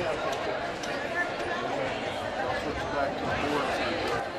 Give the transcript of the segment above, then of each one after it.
I'll switch back to the board center.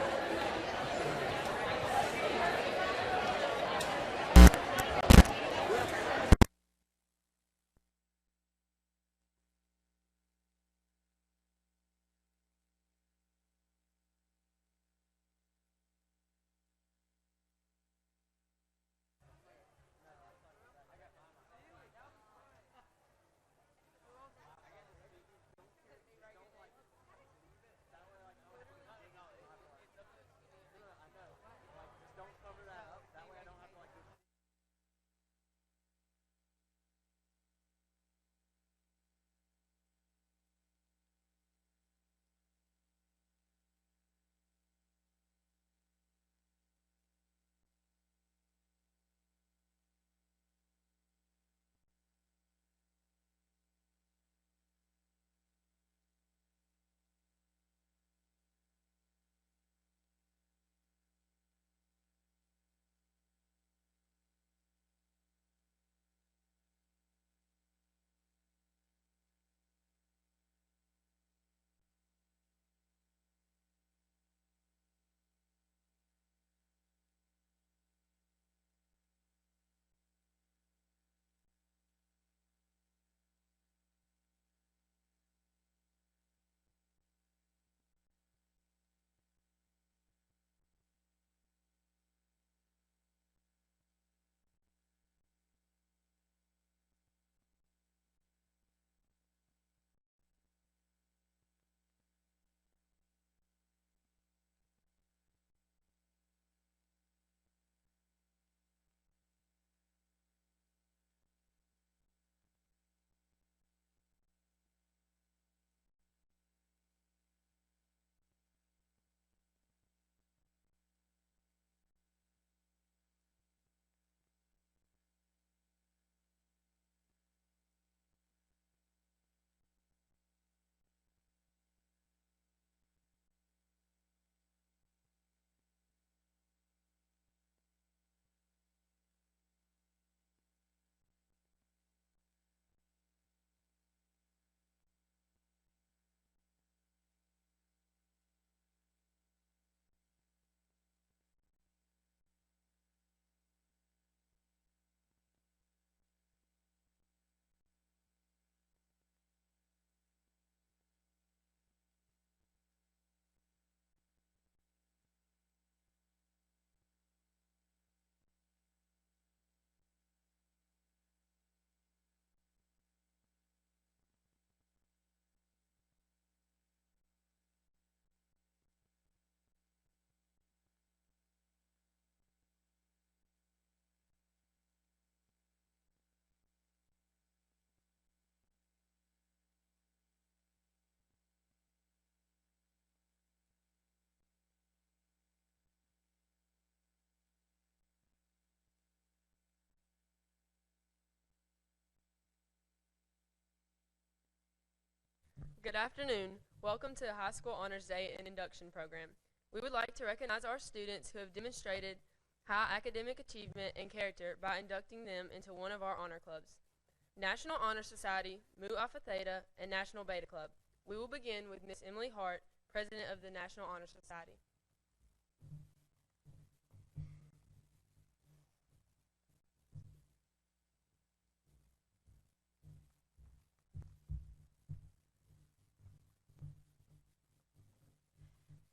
Good afternoon. Welcome to the High School Honors Day and Induction Program. We would like to recognize our students who have demonstrated high academic achievement and character by inducting them into one of our honor clubs: National Honor Society, Mu Alpha Theta, and National Beta Club. We will begin with Miss Emily Hart, President of the National Honor Society.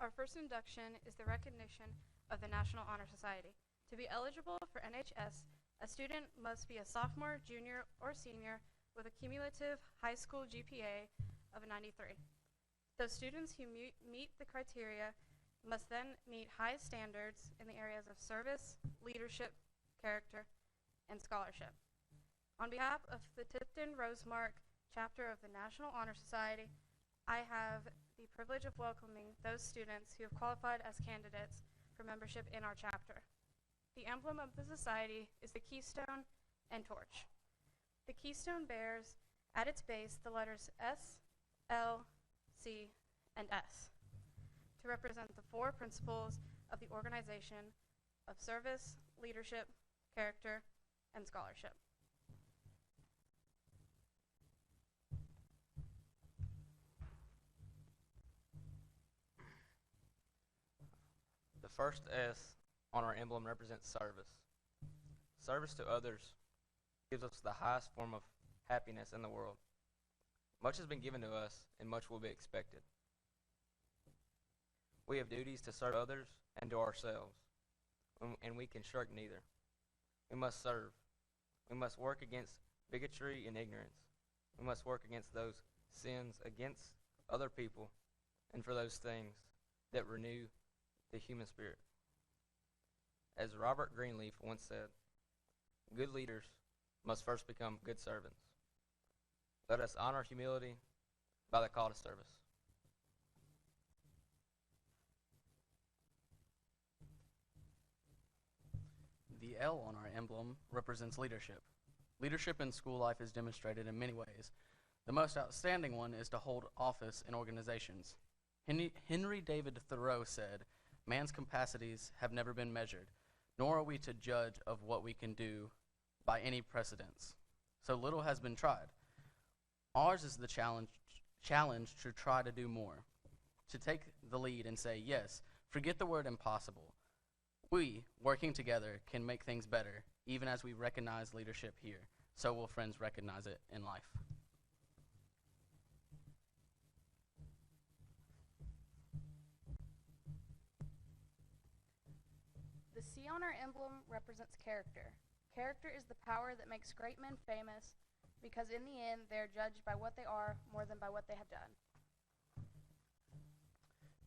Our first induction is the recognition of the National Honor Society. To be eligible for NHS, a student must be a sophomore, junior, or senior with a cumulative high school GPA of a 93. Those students who meet the criteria must then meet high standards in the areas of service, leadership, character, and scholarship. On behalf of the Tipton Rosemark chapter of the National Honor Society, I have the privilege of welcoming those students who have qualified as candidates for membership in our chapter. The emblem of the society is the keystone and torch. The keystone bears at its base the letters S, L, C, and S to represent the four principles of the organization of service, leadership, character, and scholarship. first S on our emblem represents service. Service to others gives us the highest form of happiness in the world. Much has been given to us, and much will be expected. We have duties to serve others and to ourselves, and we can shirk neither. We must serve. We must work against bigotry and ignorance. We must work against those sins against other people and for those things that renew the human spirit. As Robert Greenleaf once said, good leaders must first become good servants. Let us honor humility by the call to service. The L on our emblem represents leadership. Leadership in school life is demonstrated in many ways. The most outstanding one is to hold office in organizations. Henry David Thoreau said, "Man's capacities have never been measured, nor are we to judge of what we can do by any precedents. So little has been tried. Ours is the challenge to try to do more, to take the lead and say, yes, forget the word impossible. We, working together, can make things better, even as we recognize leadership here. So will friends recognize it in life." The C on our emblem represents character. Character is the power that makes great men famous, because in the end, they are judged by what they are more than by what they have done.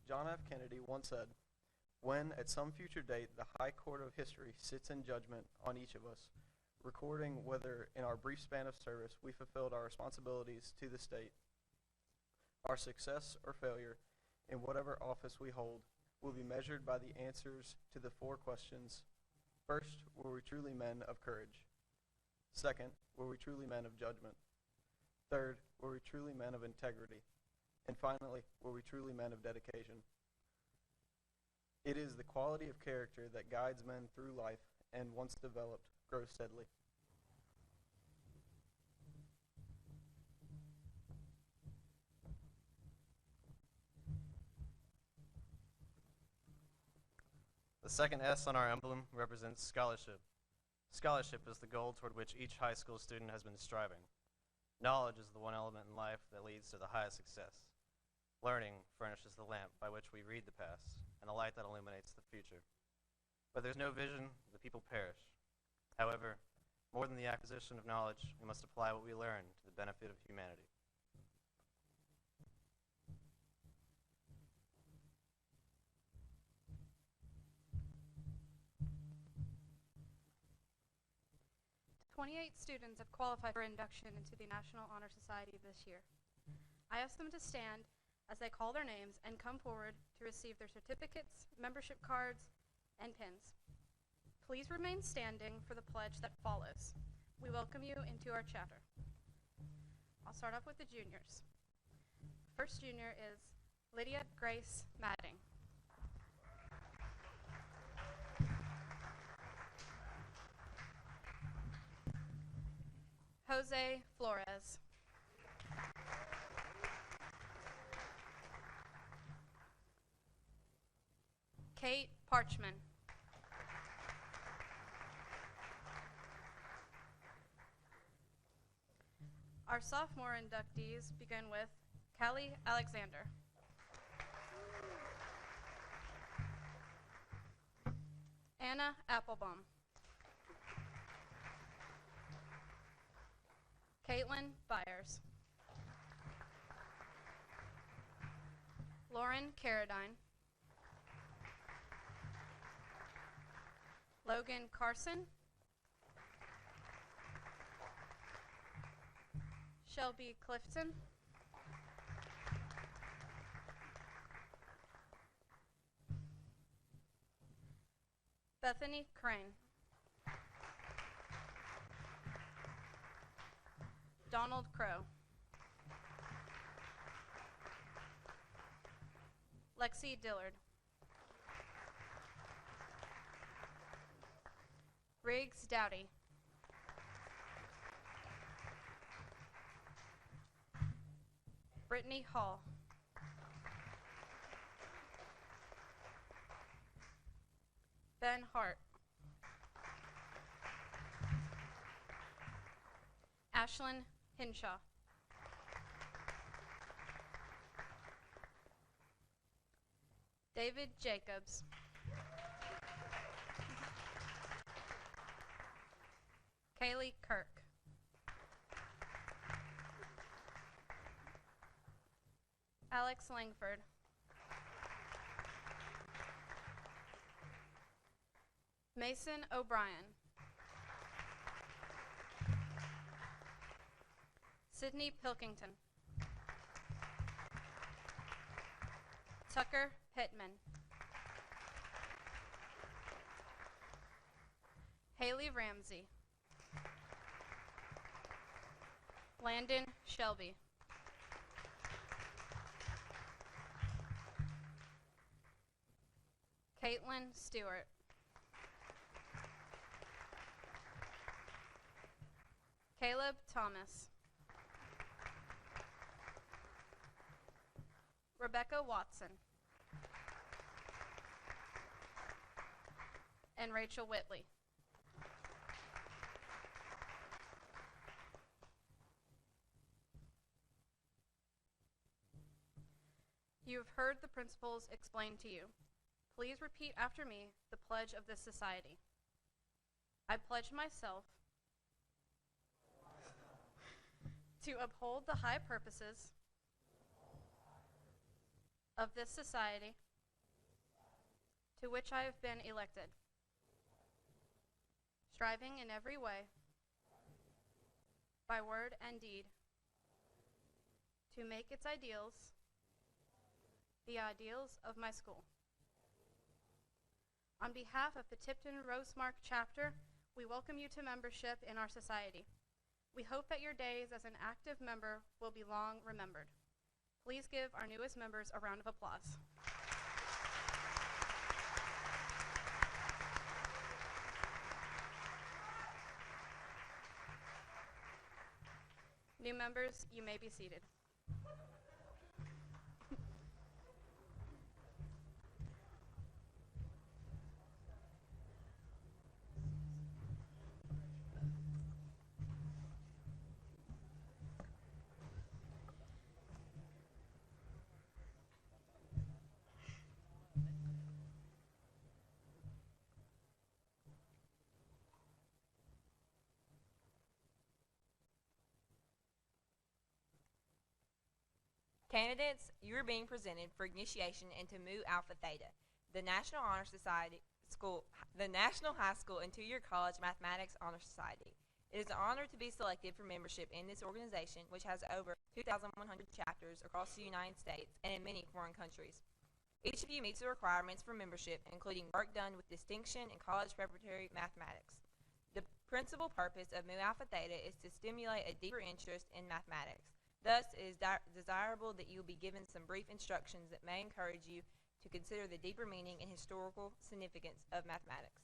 John F. Kennedy once said, "When, at some future date, the high court of history sits in judgment on each of us, recording whether in our brief span of service we fulfilled our responsibilities to the state, our success or failure in whatever office we hold will be measured by the answers to the four questions. First, were we truly men of courage? Second, were we truly men of judgment? Third, were we truly men of integrity? And finally, were we truly men of dedication?" It is the quality of character that guides men through life and, once developed, grows steadily. The second S on our emblem represents scholarship. Scholarship is the goal toward which each high school student has been striving. Knowledge is the one element in life that leads to the highest success. Learning furnishes the lamp by which we read the past and the light that illuminates the future. Where there's no vision, the people perish. However, more than the acquisition of knowledge, we must apply what we learn to the benefit of humanity. The 28 students have qualified for induction into the National Honor Society this year. I ask them to stand as they call their names and come forward to receive their certificates, membership cards, and pins. Please remain standing for the pledge that follows. We welcome you into our chapter. I'll start off with the juniors. First junior is Lydia Grace Madding. Jose Flores. Kate Parchman. Our sophomore inductees begin with Callie Alexander. Anna Applebaum. Caitlin Byers. Lauren Carradine. Logan Carson. Shelby Clifton. Bethany Crane. Donald Crow. Lexi Dillard. Riggs Dowdy. Brittany Hall. Ben Hart. Ashlyn Hinshaw. David Jacobs. Kaylee Kirk. Alex Langford. Mason O'Brien. Sydney Pilkington. Tucker Pittman. Haley Ramsey. Landon Shelby. Caitlin Stewart. Caleb Thomas. Rebecca Watson. And Rachel Whitley. You have heard the principles explained to you. Please repeat after me the pledge of this society. I pledge myself to uphold the high purposes of this society to which I have been elected, striving in every way, by word and deed, to make its ideals the ideals of my school. On behalf of the Tipton Rosemark chapter, we welcome you to membership in our society. We hope that your days as an active member will be long remembered. Please give our newest members a round of applause. New members, you may be seated. Candidates, you are being presented for initiation into Mu Alpha Theta, the National Honor Society School, the National High School and two-year college mathematics honor society. It is an honor to be selected for membership in this organization, which has over 2,100 chapters across the United States and in many foreign countries. Each of you meets the requirements for membership, including work done with distinction in college preparatory mathematics. The principal purpose of Mu Alpha Theta is to stimulate a deeper interest in mathematics. Thus, it is desirable that you will be given some brief instructions that may encourage you to consider the deeper meaning and historical significance of mathematics.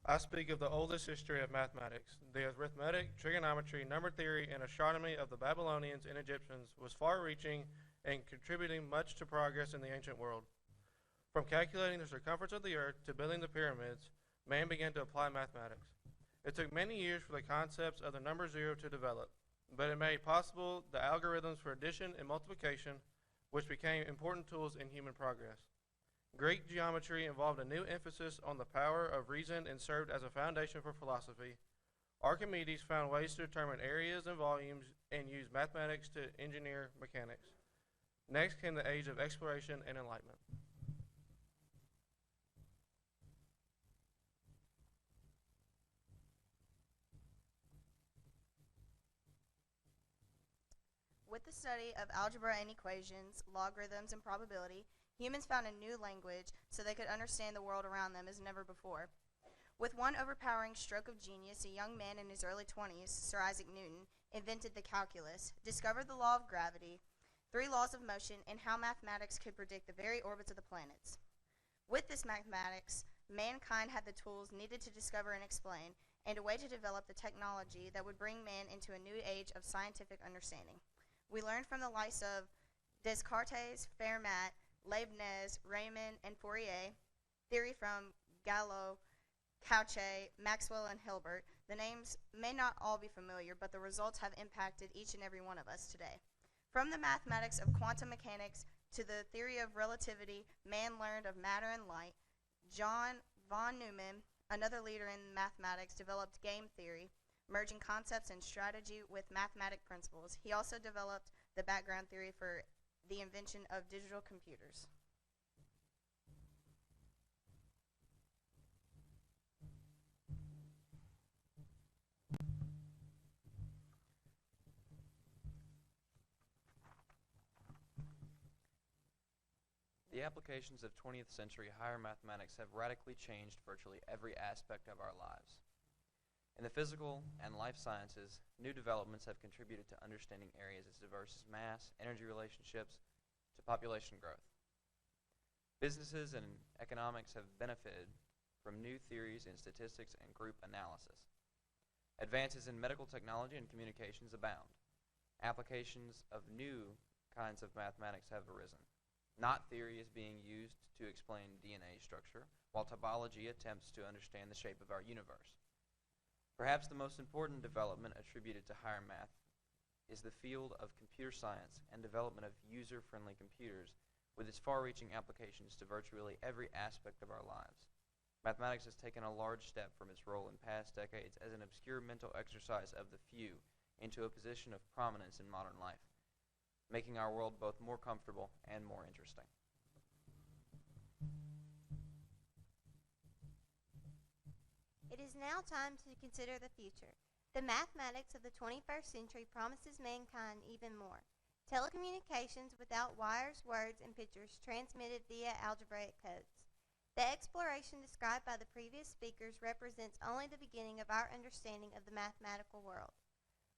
I speak of the oldest history of mathematics. The arithmetic, trigonometry, number theory, and astronomy of the Babylonians and Egyptians was far-reaching and contributing much to progress in the ancient world. From calculating the circumference of the earth to building the pyramids, man began to apply mathematics. It took many years for the concepts of the number zero to develop, but it made possible the algorithms for addition and multiplication, which became important tools in human progress. Greek geometry involved a new emphasis on the power of reason and served as a foundation for philosophy. Archimedes found ways to determine areas and volumes and used mathematics to engineer mechanics. Next came the age of exploration and enlightenment. With the study of algebra and equations, logarithms, and probability, humans found a new language so they could understand the world around them as never before. With one overpowering stroke of genius, a young man in his early 20s, Sir Isaac Newton, invented the calculus, discovered the law of gravity, 3 laws of motion, and how mathematics could predict the very orbits of the planets. With this mathematics, mankind had the tools needed to discover and explain, and a way to develop the technology that would bring man into a new age of scientific understanding. We learned from the likes of Descartes, Fermat, Leibniz, Riemann, and Fourier, theory from Gallo, Cauchy, Maxwell, and Hilbert. The names may not all be familiar, but the results have impacted each and every one of us today. From the mathematics of quantum mechanics to the theory of relativity, man learned of matter and light. John von Neumann, another leader in mathematics, developed game theory, merging concepts and strategy with mathematic principles. He also developed the background theory for the invention of digital computers. The applications of 20th century higher mathematics have radically changed virtually every aspect of our lives. In the physical and life sciences, new developments have contributed to understanding areas as diverse as mass, energy relationships, to population growth. Businesses and economics have benefited from new theories in statistics and group analysis. Advances in medical technology and communications abound. Applications of new kinds of mathematics have arisen. Knot theory is being used to explain DNA structure, while topology attempts to understand the shape of our universe. Perhaps the most important development attributed to higher math is the field of computer science and development of user-friendly computers with its far-reaching applications to virtually every aspect of our lives. Mathematics has taken a large step from its role in past decades as an obscure mental exercise of the few into a position of prominence in modern life, making our world both more comfortable and more interesting. It is now time to consider the future. The mathematics of the 21st century promises mankind even more. Telecommunications without wires, words, and pictures transmitted via algebraic codes. The exploration described by the previous speakers represents only the beginning of our understanding of the mathematical world.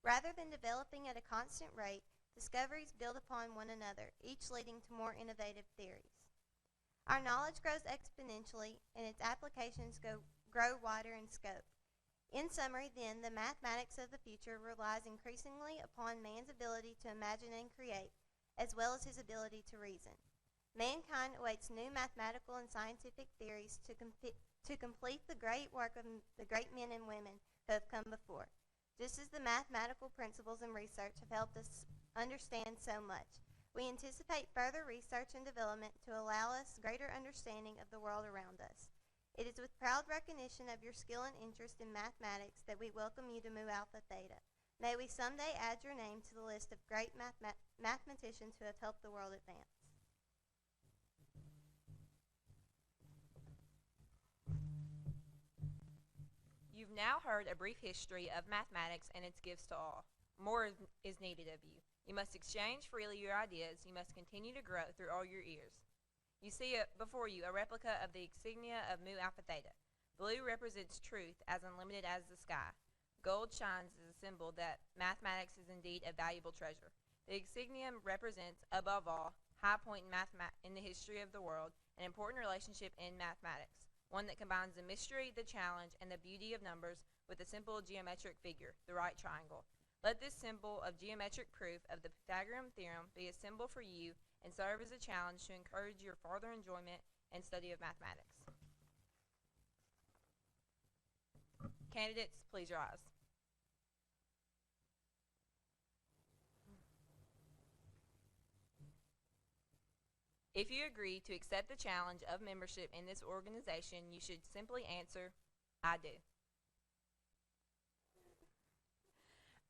Rather than developing at a constant rate, discoveries build upon one another, each leading to more innovative theories. Our knowledge grows exponentially, and its applications grow wider in scope. In summary, then, the mathematics of the future relies increasingly upon man's ability to imagine and create, as well as his ability to reason. Mankind awaits new mathematical and scientific theories to complete the great work of the great men and women who have come before, just as the mathematical principles and research have helped us understand so much. We anticipate further research and development to allow us greater understanding of the world around us. It is with proud recognition of your skill and interest in mathematics that we welcome you to Mu Alpha Theta. May we someday add your name to the list of great mathematicians who have helped the world advance. You've now heard a brief history of mathematics and its gifts to all. More is needed of you. You must exchange freely your ideas. You must continue to grow through all your ears. You see before you a replica of the insignia of Mu Alpha Theta. Blue represents truth, as unlimited as the sky. Gold shines as a symbol that mathematics is indeed a valuable treasure. The insignia represents, above all, high point in the history of the world, an important relationship in mathematics, one that combines the mystery, the challenge, and the beauty of numbers with a simple geometric figure, the right triangle. Let this symbol of geometric proof of the Pythagorean theorem be a symbol for you and serve as a challenge to encourage your farther enjoyment and study of mathematics. Candidates, please rise. If you agree to accept the challenge of membership in this organization, you should simply answer, I do.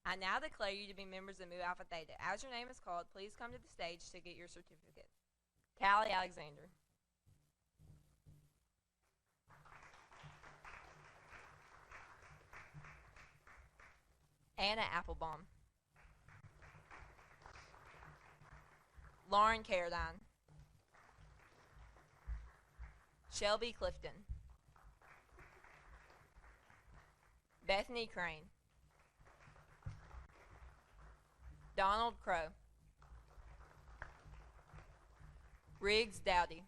I now declare you to be members of Mu Alpha Theta. As your name is called, please come to the stage to get your certificate. Callie Alexander. Anna Applebaum. Lauren Carradine. Shelby Clifton. Bethany Crane. Donald Crow. Riggs Dowdy.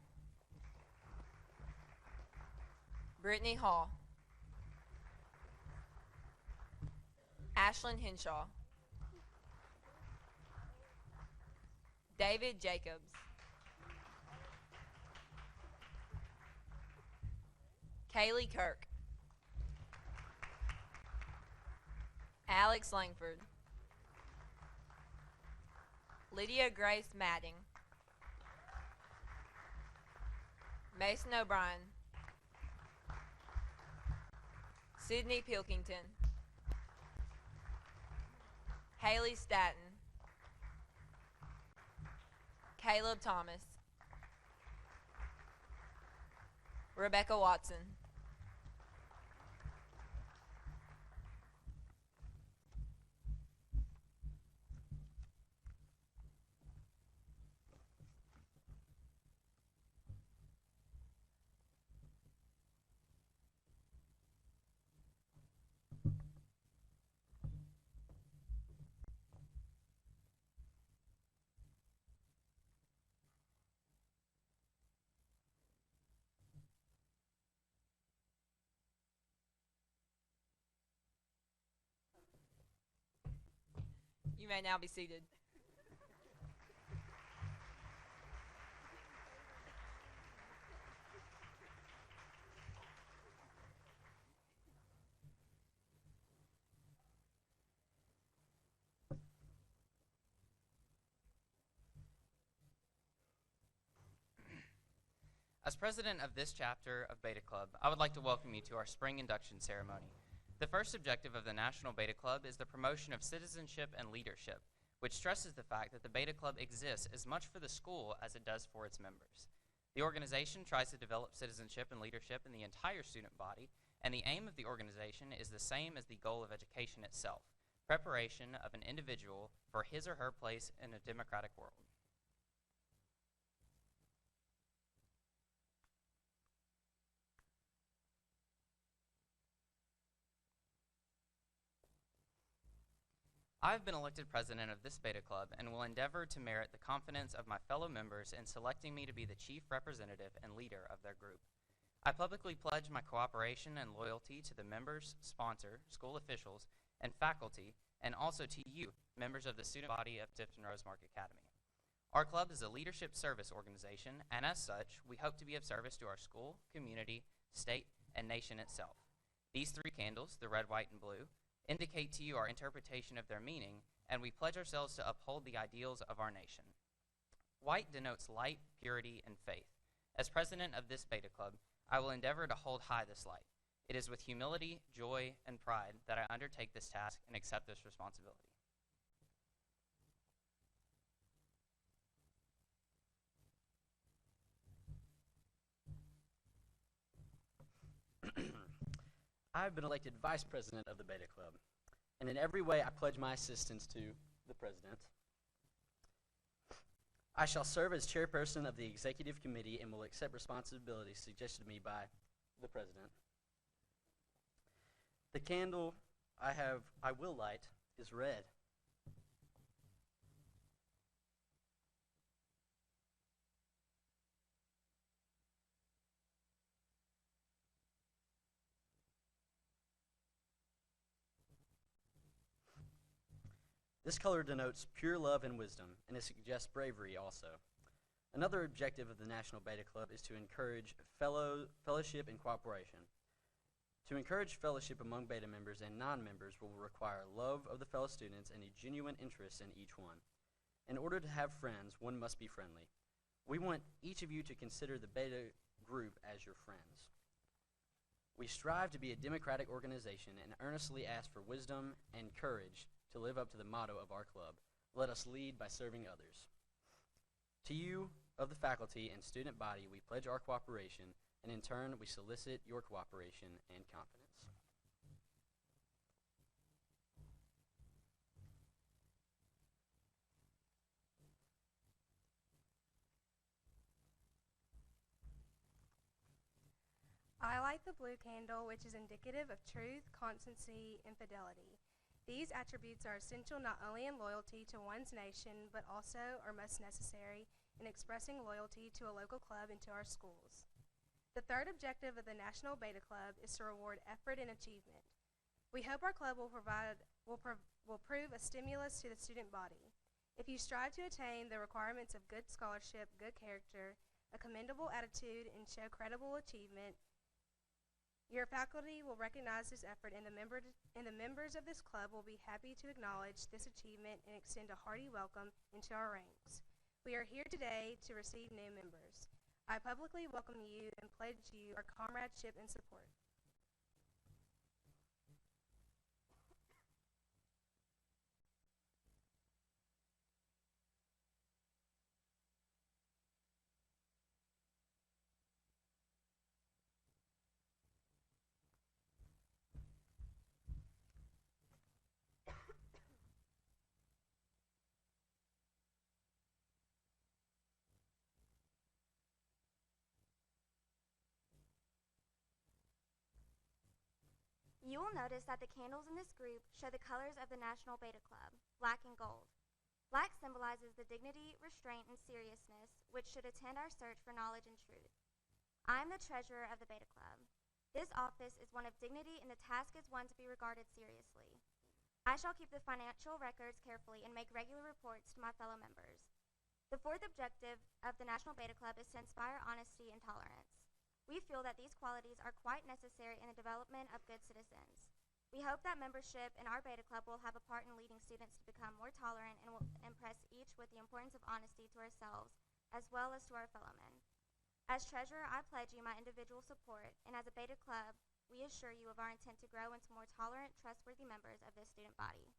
Brittany Hall. Ashlyn Henshaw. David Jacobs. Kaylee Kirk. Alex Langford. Lydia Grace Madding. Mason O'Brien. Sydney Pilkington. Haley Staton. Caleb Thomas. Rebecca Watson. You may now be seated. As president of this chapter of Beta Club, I would like to welcome you to our spring induction ceremony. The first objective of the National Beta Club is the promotion of citizenship and leadership, which stresses the fact that the Beta Club exists as much for the school as it does for its members. The organization tries to develop citizenship and leadership in the entire student body, and the aim of the organization is the same as the goal of education itself, preparation of an individual for his or her place in a democratic world. I have been elected president of this Beta Club and will endeavor to merit the confidence of my fellow members in selecting me to be the chief representative and leader of their group. I publicly pledge my cooperation and loyalty to the members, sponsor, school officials, and faculty, and also to you, members of the student body of Tipton Rosemark Academy. Our club is a leadership service organization, and as such, we hope to be of service to our school, community, state, and nation itself. These three candles, the red, white, and blue, indicate to you our interpretation of their meaning, and we pledge ourselves to uphold the ideals of our nation. White denotes light, purity, and faith. As president of this Beta Club, I will endeavor to hold high this light. It is with humility, joy, and pride that I undertake this task and accept this responsibility. I've been elected vice president of the Beta Club, and in every way I pledge my assistance to the president. I shall serve as chairperson of the executive committee and will accept responsibilities suggested to me by the president. The candle I will light is red. This color denotes pure love and wisdom, and it suggests bravery also. Another objective of the National Beta Club is to encourage fellowship and cooperation. To encourage fellowship among Beta members and non-members will require love of the fellow students and a genuine interest in each one. In order to have friends, one must be friendly. We want each of you to consider the Beta group as your friends. We strive to be a democratic organization and earnestly ask for wisdom and courage to live up to the motto of our club, let us lead by serving others. To you, of the faculty and student body, we pledge our cooperation, and in turn, we solicit your cooperation and confidence. I light the blue candle, which is indicative of truth, constancy, and fidelity. These attributes are essential not only in loyalty to one's nation, but also are most necessary in expressing loyalty to a local club and to our schools. The third objective of the National Beta Club is to reward effort and achievement. We hope our club will prove a stimulus to the student body. If you strive to attain the requirements of good scholarship, good character, a commendable attitude, and show credible achievement, your faculty will recognize this effort, and the members of this club will be happy to acknowledge this achievement and extend a hearty welcome into our ranks. We are here today to receive new members. I publicly welcome you and pledge you our comradeship and support. You will notice that the candles in this group show the colors of the National Beta Club, black and gold. Black symbolizes the dignity, restraint, and seriousness which should attend our search for knowledge and truth. I am the treasurer of the Beta Club. This office is one of dignity, and the task is one to be regarded seriously. I shall keep the financial records carefully and make regular reports to my fellow members. The fourth objective of the National Beta Club is to inspire honesty and tolerance. We feel that these qualities are quite necessary in the development of good citizens. We hope that membership in our Beta Club will have a part in leading students to become more tolerant and will impress each with the importance of honesty to ourselves as well as to our fellow men. As treasurer, I pledge you my individual support, and as a Beta Club, we assure you of our intent to grow into more tolerant, trustworthy members of this student body.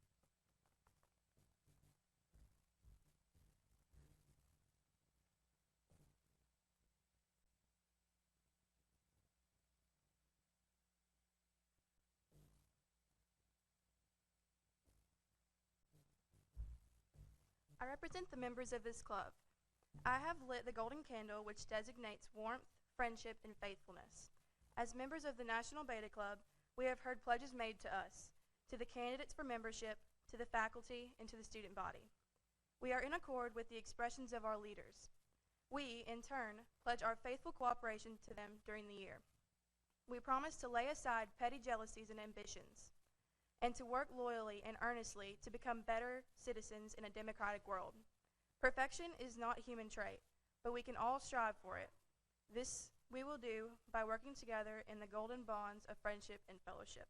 I represent the members of this club. I have lit the golden candle which designates warmth, friendship, and faithfulness. As members of the National Beta Club, we have heard pledges made to us, to the candidates for membership, to the faculty, and to the student body. We are in accord with the expressions of our leaders. We, in turn, pledge our faithful cooperation to them during the year. We promise to lay aside petty jealousies and ambitions, and to work loyally and earnestly to become better citizens in a democratic world. Perfection is not a human trait, but we can all strive for it. This we will do by working together in the golden bonds of friendship and fellowship.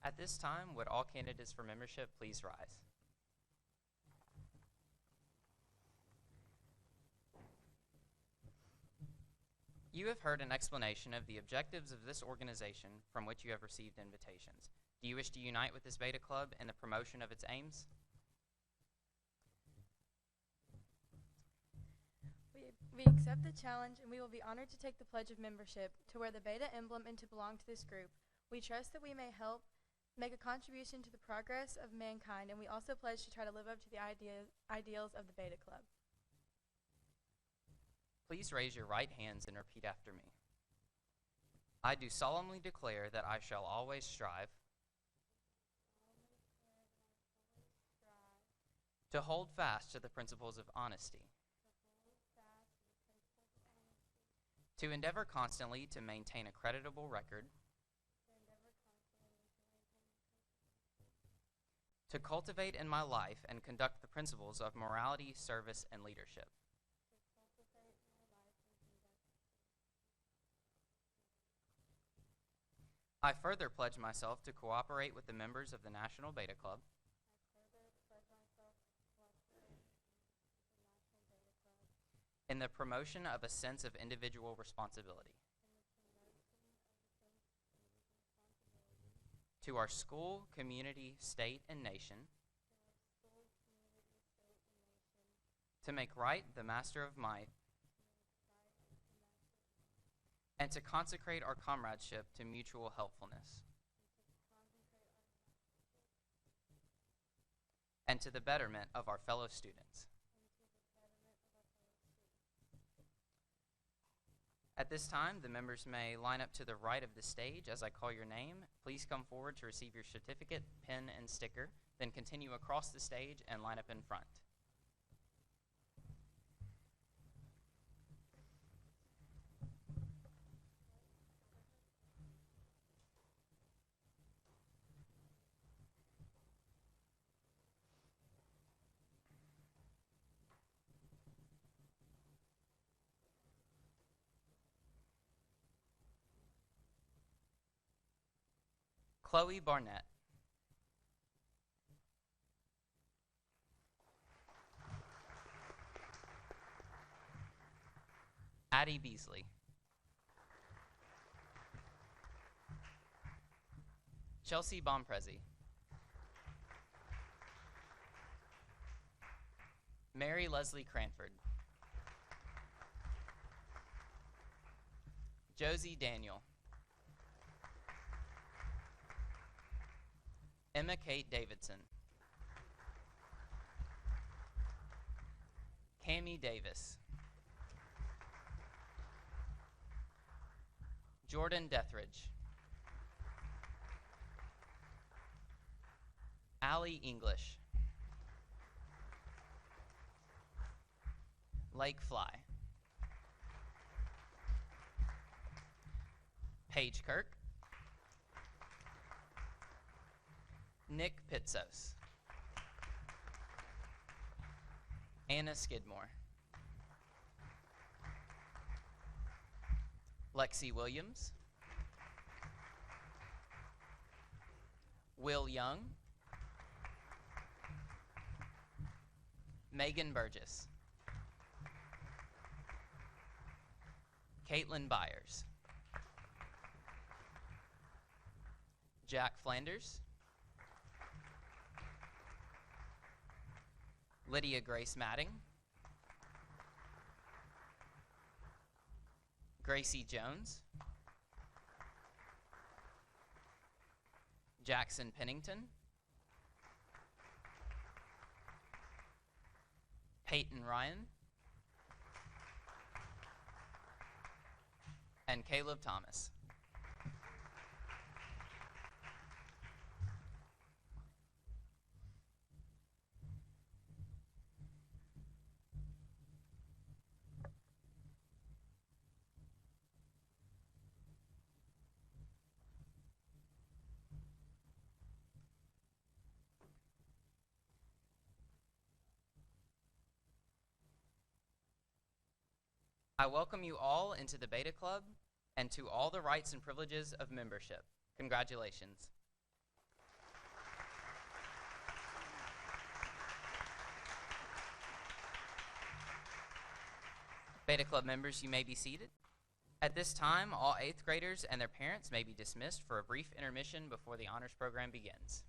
At this time, would all candidates for membership please rise? You have heard an explanation of the objectives of this organization from which you have received invitations. Do you wish to unite with this Beta Club in the promotion of its aims? We accept the challenge, and we will be honored to take the pledge of membership, to wear the Beta emblem, and to belong to this group. We trust that we may help make a contribution to the progress of mankind, and we also pledge to try to live up to the ideals of the Beta Club. Please raise your right hands and repeat after me. I do solemnly declare that I shall always strive to hold fast to the principles of honesty, to endeavor constantly to maintain a creditable record, to cultivate in my life and conduct the principles of morality, service, and leadership. I further pledge myself to cooperate with the members of the National Beta Club in the promotion of a sense of individual responsibility to our school, community, state, and nation, to make right the master of might, and to consecrate our comradeship to mutual helpfulness, and to the betterment of our fellow students. At this time, the members may line up to the right of the stage as I call your name. Please come forward to receive your certificate, pen, and sticker, then continue across the stage and line up in front. Chloe Barnett. Addie Beasley. Chelsea Bomprezi. Mary Leslie Cranford. Josie Daniel. Emma Kate Davidson. Cammie Davis. Jordan Dethridge. Allie English. Lake Fly. Paige Kirk. Nick Pitsos. Anna Skidmore. Lexi Williams. Will Young. Megan Burgess. Caitlin Byers. Jack Flanders. Lydia Grace Matting. Gracie Jones. Jackson Pennington. Peyton Ryan. And Caleb Thomas. I welcome you all into the Beta Club and to all the rights and privileges of membership. Congratulations. Beta Club members, you may be seated. At this time, all 8th graders and their parents may be dismissed for a brief intermission before the honors program begins.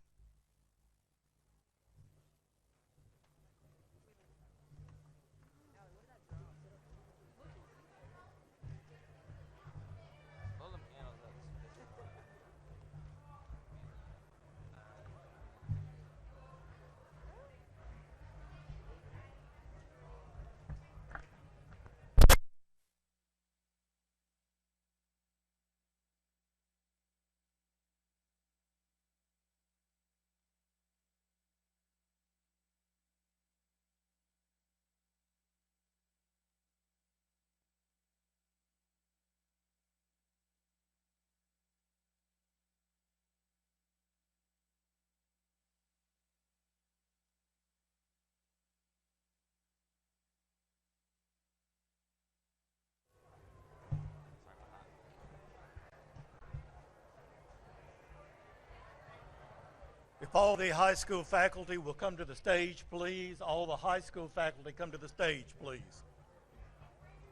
If all the high school faculty will come to the stage, please. All the high school faculty come to the stage, please.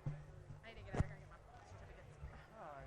I need to get out of here and get my certificates. All right.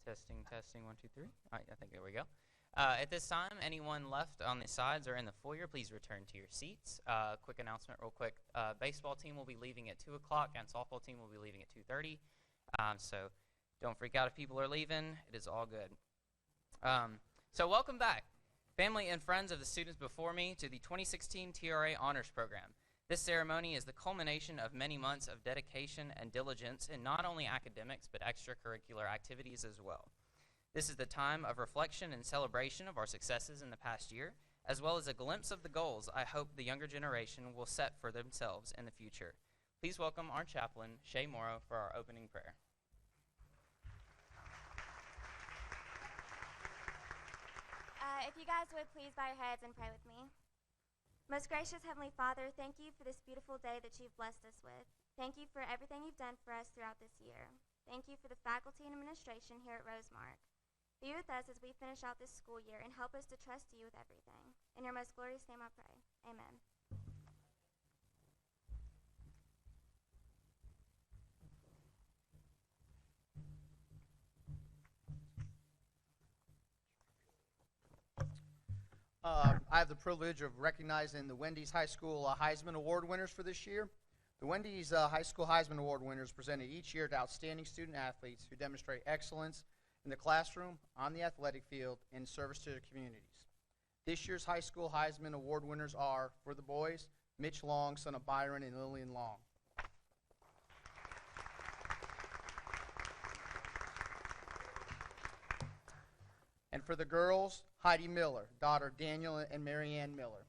Testing, testing, 1, 2, 3. All right, I think there we go. At this time, anyone left on the sides or in the foyer, please return to your seats. Quick announcement real quick. Baseball team will be leaving at 2 o'clock and softball team will be leaving at 2:30. So don't freak out if people are leaving. It is all good. So welcome back, family and friends of the students before me, to the 2016 TRA Honors Program. This ceremony is the culmination of many months of dedication and diligence in not only academics but extracurricular activities as well. This is the time of reflection and celebration of our successes in the past year, as well as a glimpse of the goals I hope the younger generation will set for themselves in the future. Please welcome our chaplain, Shay Morrow, for our opening prayer. If you guys would please bow your heads and pray with me. Most gracious Heavenly Father, thank you for this beautiful day that you've blessed us with. Thank you for everything you've done for us throughout this year. Thank you for the faculty and administration here at Rosemark. Be with us as we finish out this school year and help us to trust you with everything. In your most glorious name I pray. Amen. I have the privilege of recognizing the Wendy's High School Heisman Award winners for this year. The Wendy's High School Heisman Award winners presented each year to outstanding student athletes who demonstrate excellence in the classroom, on the athletic field, and service to their communities. This year's High School Heisman Award winners are, for the boys, Mitch Long, son of Byron and Lillian Long. And for the girls, Heidi Miller, daughter of Daniel and Marianne Miller.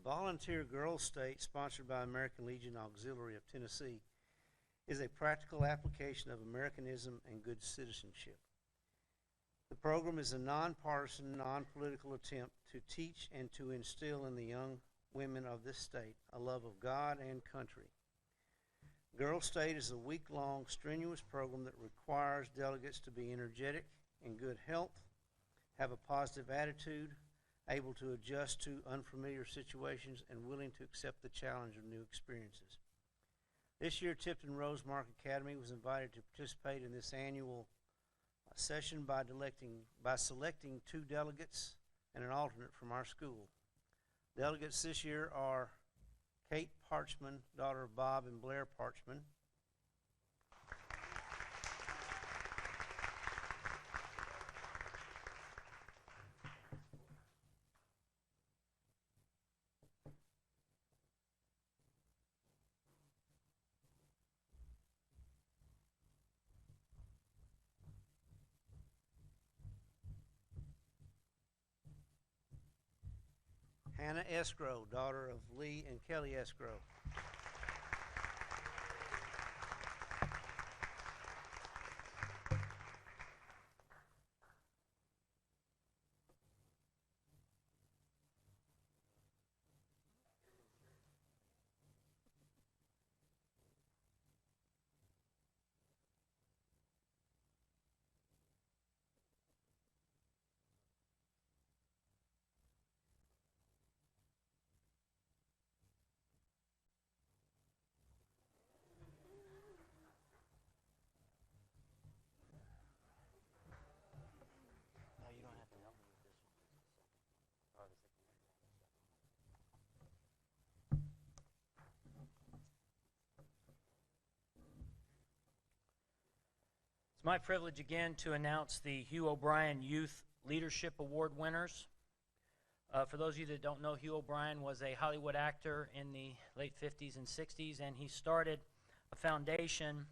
Volunteer Girls State, sponsored by American Legion Auxiliary of Tennessee, is a practical application of Americanism and good citizenship. The program is a nonpartisan, non-political attempt to teach and to instill in the young women of this state a love of God and country. Girls State is a week-long, strenuous program that requires delegates to be energetic, in good health, have a positive attitude, able to adjust to unfamiliar situations, and willing to accept the challenge of new experiences. This year, Tipton Rosemark Academy was invited to participate in this annual session by selecting 2 delegates and an alternate from our school. Delegates this year are Kate Parchman, daughter of Bob and Blair Parchman, Hannah Escrow, daughter of Lee and Kelly Escrow. It's my privilege again to announce the Hugh O'Brien Youth Leadership Award winners. For those of you that don't know, Hugh O'Brien was a Hollywood actor in the late 50s and 60s, and he started a foundation,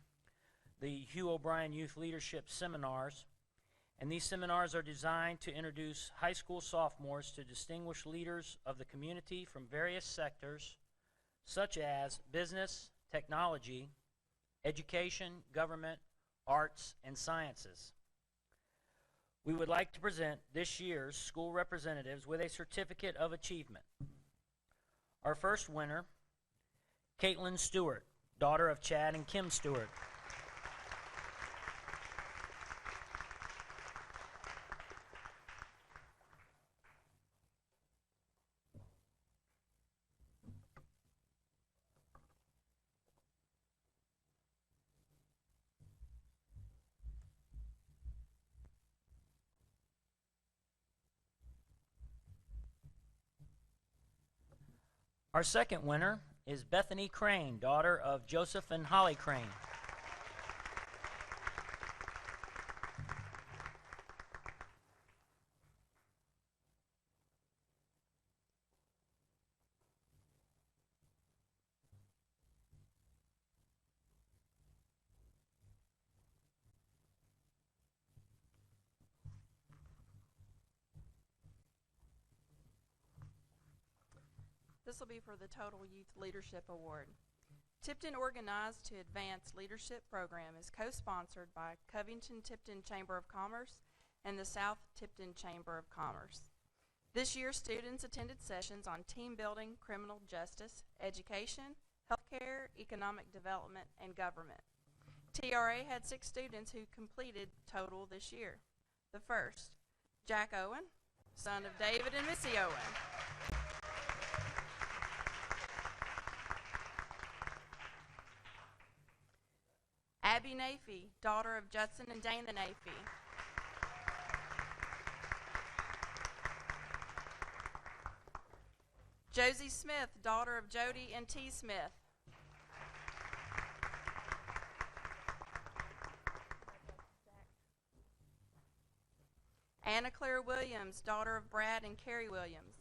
the Hugh O'Brien Youth Leadership Seminars. And these seminars are designed to introduce high school sophomores to distinguished leaders of the community from various sectors, such as business, technology, education, government, arts, and sciences. We would like to present this year's school representatives with a certificate of achievement. Our first winner, Caitlin Stewart, daughter of Chad and Kim Stewart. Our second winner is Bethany Crane, daughter of Joseph and Holly Crane. This will be for the Total Youth Leadership Award. Tipton Organized to Advance Leadership Program is co-sponsored by Covington-Tipton Chamber of Commerce and the South Tipton Chamber of Commerce. This year, students attended sessions on team building, criminal justice, education, healthcare, economic development, and government. TRA had 6 students who completed total this year. The first, Jack Owen, son of David and Missy Owen. Abby Nafee, daughter of Judson and Dana Nafee. Josie Smith, daughter of Jody and T. Smith. Anna Claire Williams, daughter of Brad and Carrie Williams.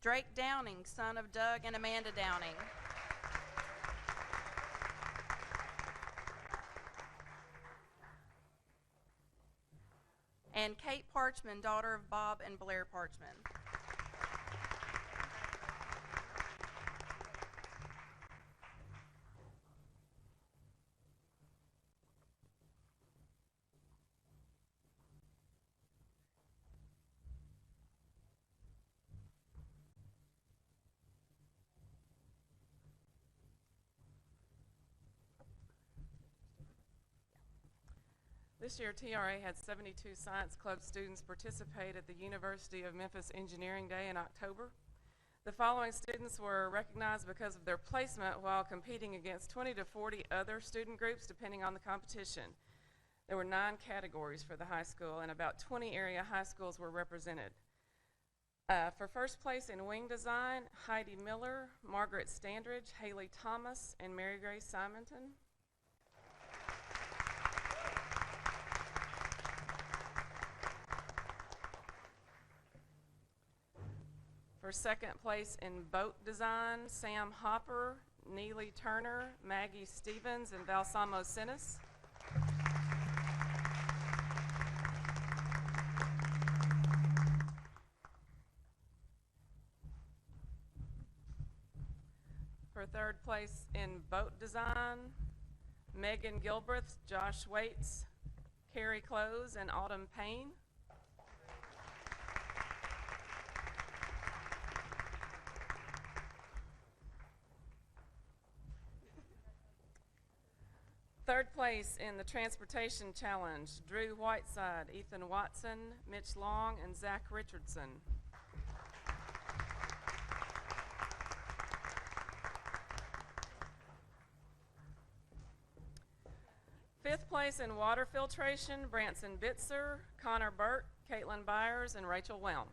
Drake Downing, son of Doug and Amanda Downing. And Kate Parchman, daughter of Bob and Blair Parchman. This year, TRA had 72 Science Club students participate at the University of Memphis Engineering Day in October. The following students were recognized because of their placement while competing against 20 to 40 other student groups depending on the competition. There were 9 categories for the high school, and about 20 area high schools were represented. For first place in wing design, Heidi Miller, Margaret Standridge, Haley Thomas, and Mary Grace Simonton. For second place in boat design, Sam Hopper, Neely Turner, Maggie Stevens, and Balsamo Sinis. For third place in boat design, Megan Gilbreth, Josh Waits, Carrie Close, and Autumn Payne. Third place in the Transportation Challenge, Drew Whiteside, Ethan Watson, Mitch Long, and Zach Richardson. Fifth place in water filtration, Branson Bitzer, Connor Burt, Caitlin Byers, and Rachel Whelm.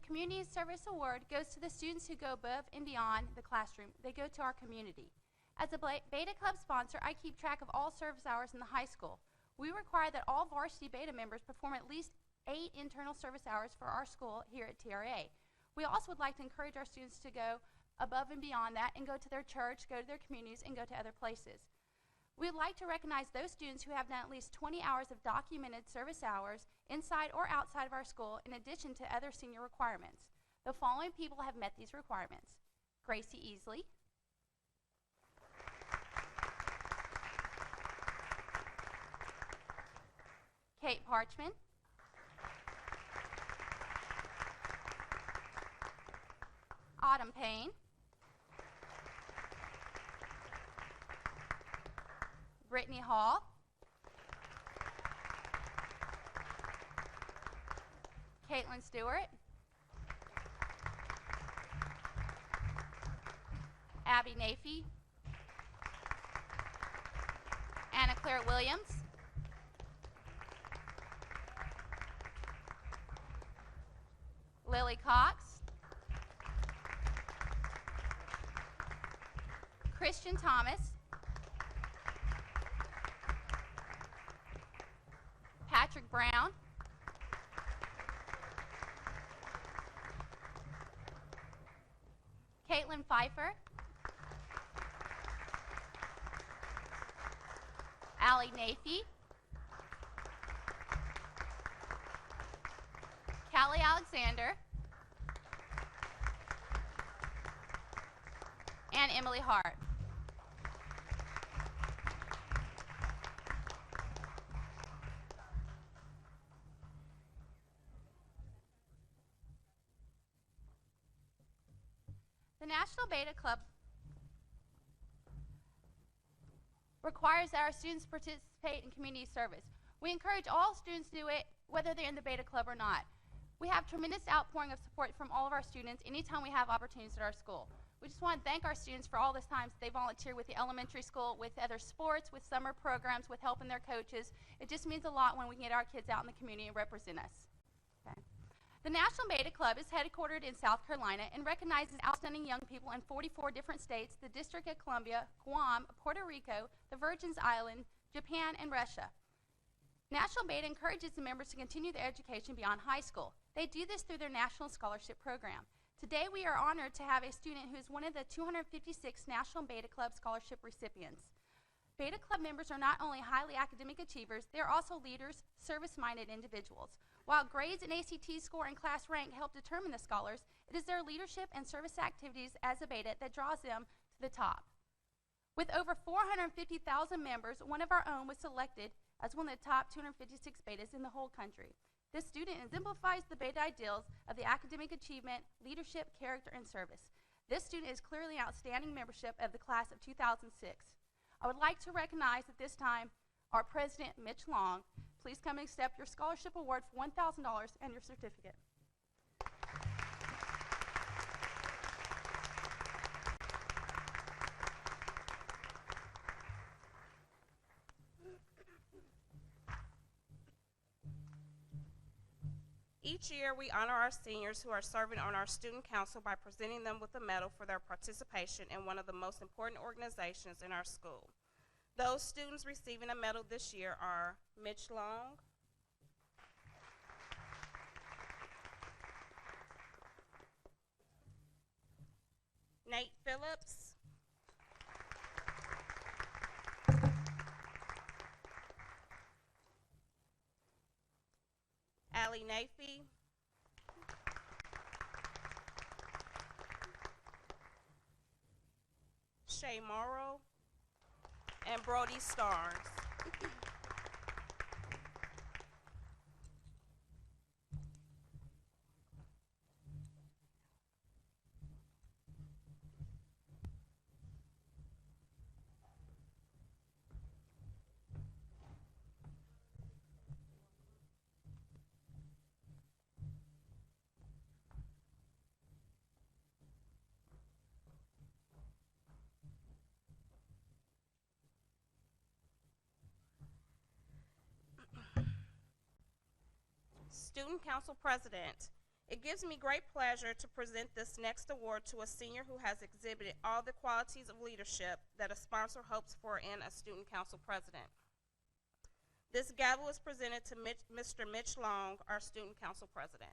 Community Service Award goes to the students who go above and beyond the classroom. They go to our community. As a Beta Club sponsor, I keep track of all service hours in the high school. We require that all varsity Beta members perform at least 8 internal service hours for our school here at TRA. We also would like to encourage our students to go above and beyond that and go to their church, go to their communities, and go to other places. We would like to recognize those students who have done at least 20 hours of documented service hours inside or outside of our school in addition to other senior requirements. The following people have met these requirements: Gracie Easley, Kate Parchman, Autumn Payne, Brittany Hall, Caitlin Stewart, Abby Nafee, Anna Claire Williams, Lily Cox, Christian Thomas, Patrick Brown, Caitlin Pfeiffer, Allie Nafee, Callie Alexander, and Emily Hart. The National Beta Club requires that our students participate in community service. We encourage all students to do it, whether they're in the Beta Club or not. We have tremendous outpouring of support from all of our students anytime we have opportunities at our school. We just want to thank our students for all this time they volunteer with the elementary school, with other sports, with summer programs, with helping their coaches. It just means a lot when we can get our kids out in the community and represent us. Okay. The National Beta Club is headquartered in South Carolina and recognizes outstanding young people in 44 different states, the District of Columbia, Guam, Puerto Rico, the Virgin Islands, Japan, and Russia. National Beta encourages the members to continue their education beyond high school. They do this through their National Scholarship Program. Today we are honored to have a student who is one of the 256 National Beta Club Scholarship recipients. Beta Club members are not only highly academic achievers, they are also leaders, service-minded individuals. While grades and ACT score and class rank help determine the scholars, it is their leadership and service activities as a Beta that draws them to the top. With over 450,000 members, one of our own was selected as one of the top 256 Betas in the whole country. This student exemplifies the Beta ideals of the academic achievement, leadership, character, and service. This student is clearly an outstanding membership of the class of 2006. I would like to recognize at this time our president, Mitch Long. Please come and accept your scholarship award for $1,000 and your certificate. Each year, we honor our seniors who are serving on our student council by presenting them with a medal for their participation in one of the most important organizations in our school. Those students receiving a medal this year are Mitch Long, Nate Phillips, Allie Nafee, Shay Morrow, and Brody Starnes. Student Council President It gives me great pleasure to present this next award to a senior who has exhibited all the qualities of leadership that a sponsor hopes for in a student council president. This gavel is presented to Mr. Mitch Long, our student council president.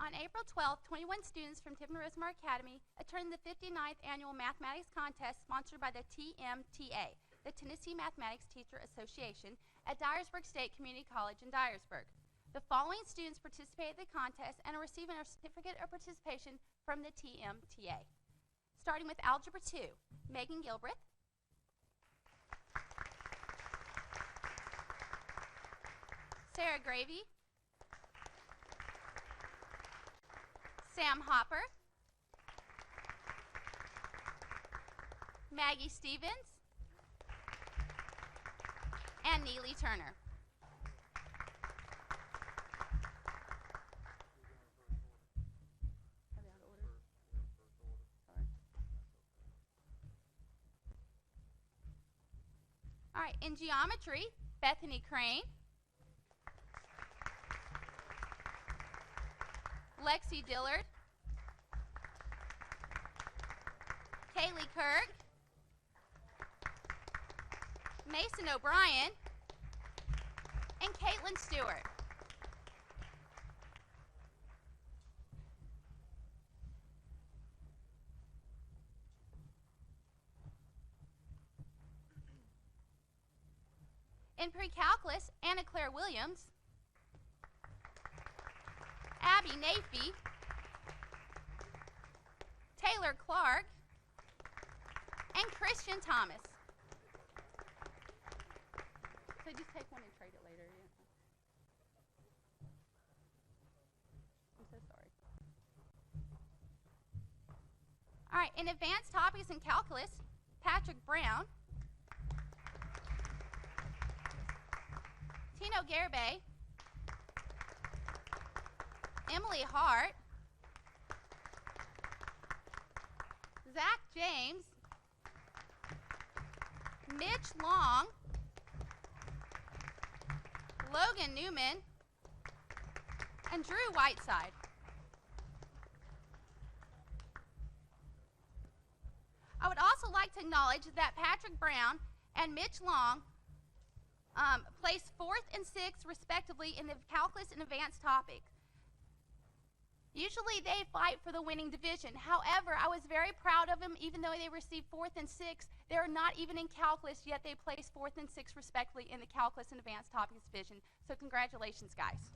On April 12th, 21 students from Tiffin-Rosemar Academy attended the 59th Annual Mathematics Contest sponsored by the TMTA, the Tennessee Mathematics Teacher Association, at Dyersburg State Community College in Dyersburg. The following students participated in the contest and are receiving a certificate of participation from the TMTA. Starting with Algebra 2, Megan Gilbreth, Sarah Gravy, Sam Hopper, Maggie Stevens, and Neely Turner. All right, in geometry, Bethany Crane, Lexi Dillard, Kaylee Kirk, Mason O'Brien, and Caitlin Stewart. In pre-calculus, Anna Claire Williams, Abby Nafee, Taylor Clark, and Christian Thomas. So just take one and trade it later. Yeah. I'm so sorry. All right, in advanced topics in calculus, Patrick Brown, Tino Garibay, Emily Hart, Zach James, Mitch Long, Logan Newman, and Drew Whiteside. I would also like to acknowledge that Patrick Brown and Mitch Long placed 4th and 6th respectively in the calculus and advanced topic. Usually they fight for the winning division. However, I was very proud of them. Even though they received 4th and 6th, they're not even in calculus, yet they placed 4th and 6th respectively in the calculus and advanced topics division. So congratulations, guys.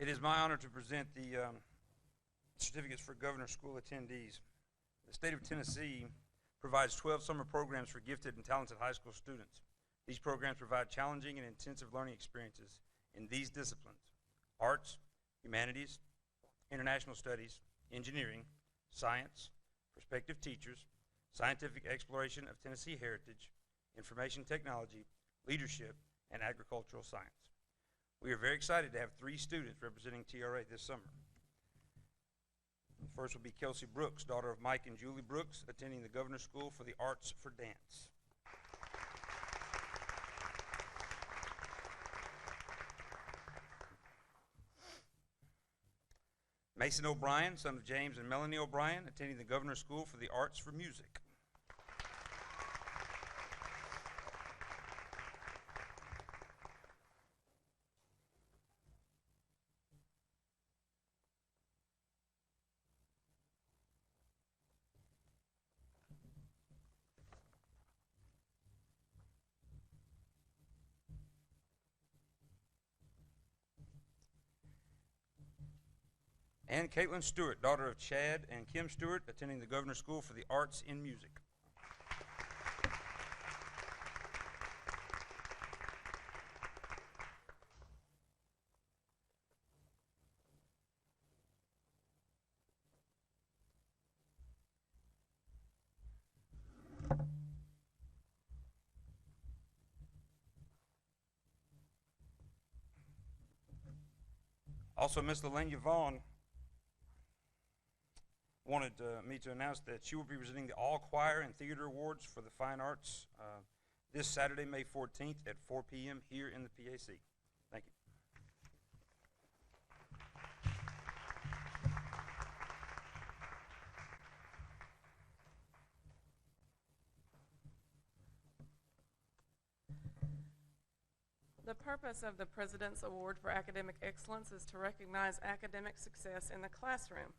It is my honor to present the certificates for Governor School attendees. The state of Tennessee provides 12 summer programs for gifted and talented high school students. These programs provide challenging and intensive learning experiences in these disciplines: arts, humanities, international studies, engineering, science, prospective teachers, scientific exploration of Tennessee heritage, information technology, leadership, and agricultural science. We are very excited to have 3 students representing TRA this summer. The first will be Kelsey Brooks, daughter of Mike and Julie Brooks, attending the Governor's School for the Arts for Dance. Mason O'Brien, son of James and Melanie O'Brien, attending the Governor's School for the Arts for Music. And Caitlin Stewart, daughter of Chad and Kim Stewart, attending the Governor's School for the Arts in Music. Also, Miss Lelania Vaughn wanted me to announce that she will be presenting the All Choir and Theater Awards for the Fine Arts this Saturday, May 14th at 4 p.m. here in the PAC. Thank you. The purpose of the President's Award for Academic Excellence is to recognize academic success in the classroom.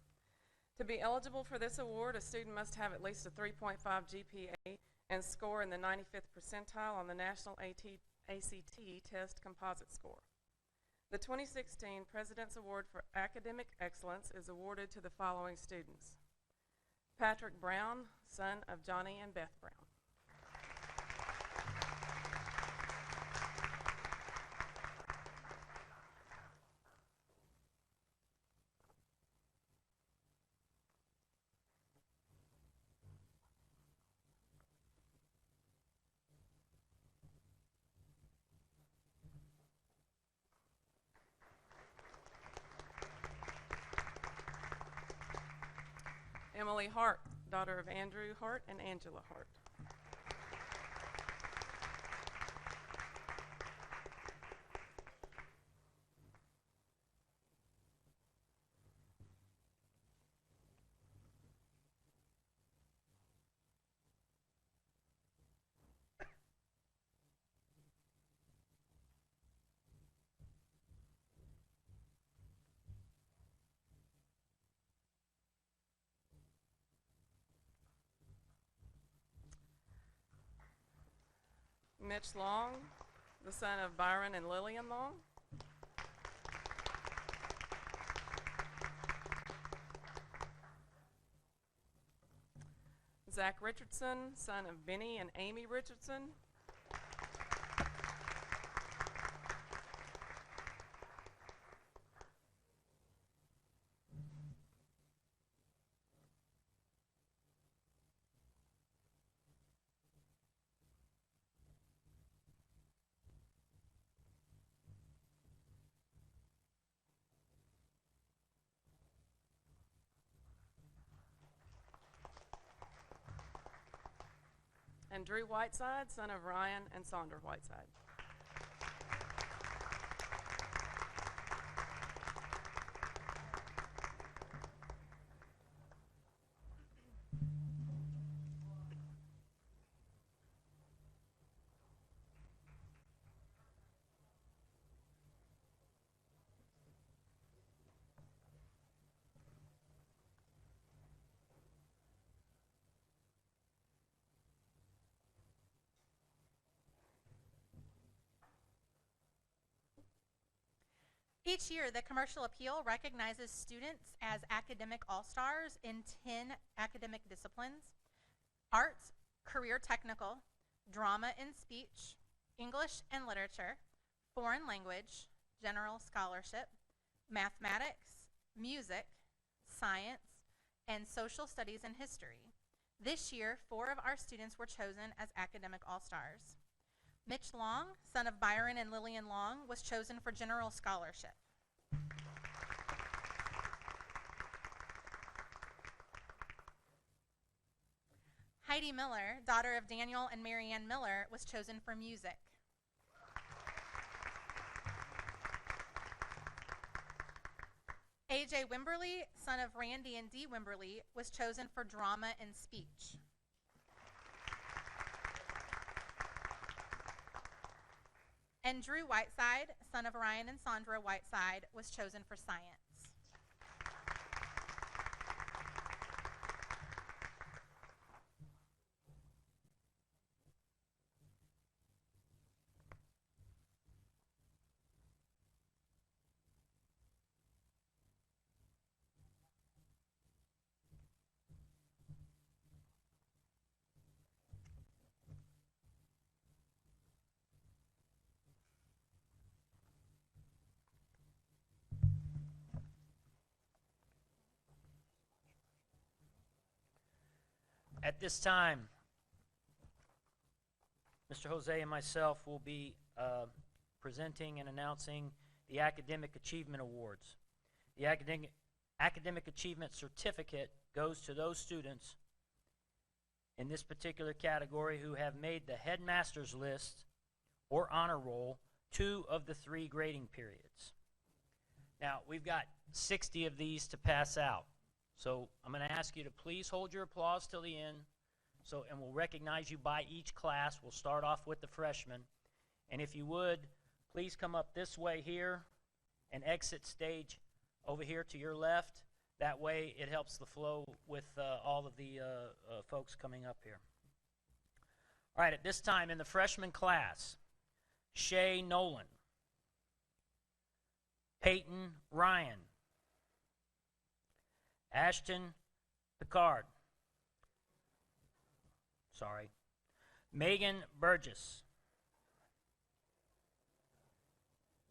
To be eligible for this award, a student must have at least a 3.5 GPA and score in the 95th percentile on the National ACT test composite score. The 2016 President's Award for Academic Excellence is awarded to the following students: Patrick Brown, son of Johnny and Beth Brown. Emily Hart, daughter of Andrew Hart and Angela Hart. Mitch Long, the son of Byron and Lillian Long. Zach Richardson, son of Benny and Amy Richardson. And Drew Whiteside, son of Ryan and Sandra Whiteside. Each year, the Commercial Appeal recognizes students as academic all-stars in 10 academic disciplines: arts, career technical, drama and speech, English and literature, foreign language, general scholarship, mathematics, music, science, and social studies and history. This year, 4 of our students were chosen as academic all-stars. Mitch Long, son of Byron and Lillian Long, was chosen for general scholarship. Heidi Miller, daughter of Daniel and Marianne Miller, was chosen for music. AJ Wimberly, son of Randy and Dee Wimberly, was chosen for drama and speech. And Drew Whiteside, son of Ryan and Sandra Whiteside, was chosen for science. At this time, Mr. Jose and myself will be presenting and announcing the Academic Achievement Awards. The academic achievement certificate goes to those students in this particular category who have made the headmaster's list or honor roll 2 of the 3 grading periods. Now, we've got 60 of these to pass out. So I'm going to ask you to please hold your applause till the end. And we'll recognize you by each class. We'll start off with the freshmen. And if you would, please come up this way here and exit stage over here to your left. That way it helps the flow with all of the folks coming up here. All right, at this time in the freshman class, Shay Nolan, Peyton Ryan, Ashton Picard, Megan Burgess,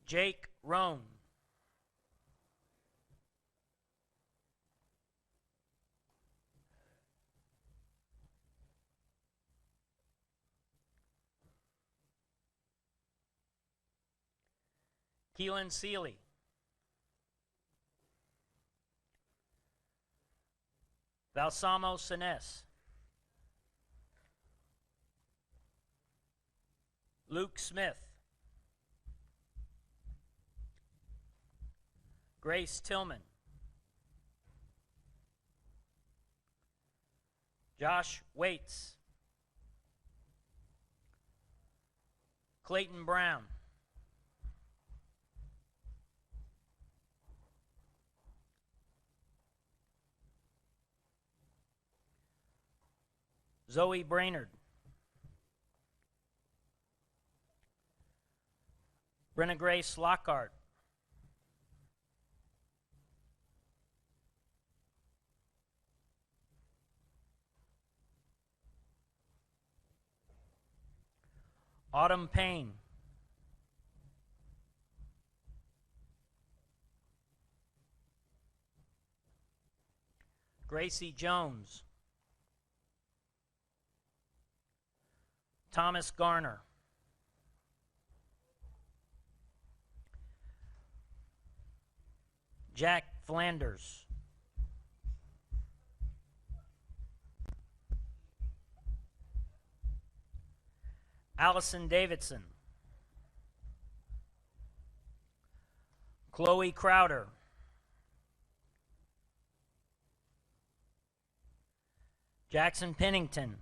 Jake Roan, Keelan Seeley, Valsamo Sines, Luke Smith, Grace Tillman, Josh Waits, Clayton Brown, Zoe Brainerd, Brenna Grace Lockhart, Autumn Payne, Gracie Jones, Thomas Garner, Jack Flanders, Allison Davidson, Chloe Crowder, Jackson Pennington,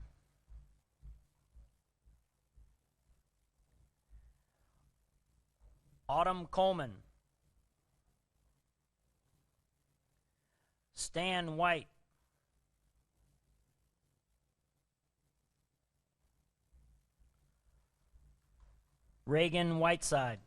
Autumn Coleman, Stan White, Reagan Whiteside,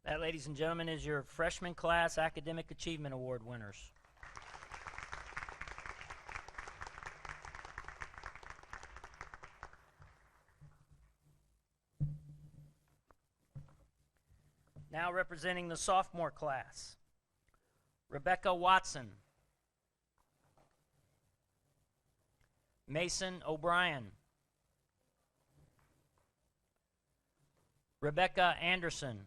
That, ladies and gentlemen, is your freshman class Academic Achievement Award winners. Now representing the sophomore class, Rebecca Watson, Mason O'Brien, Rebecca Anderson,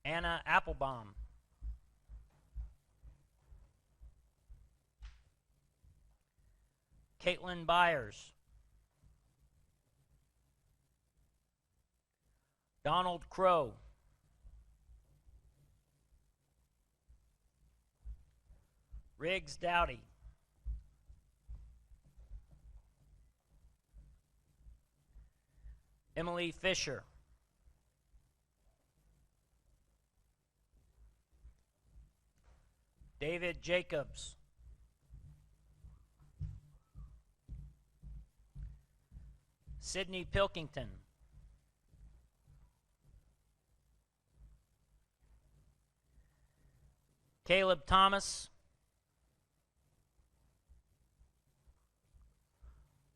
Anna Applebaum, Caitlin Byers, Donald Crow, Riggs Dowdy, Emily Fisher, David Jacobs, Sydney Pilkington, Caleb Thomas,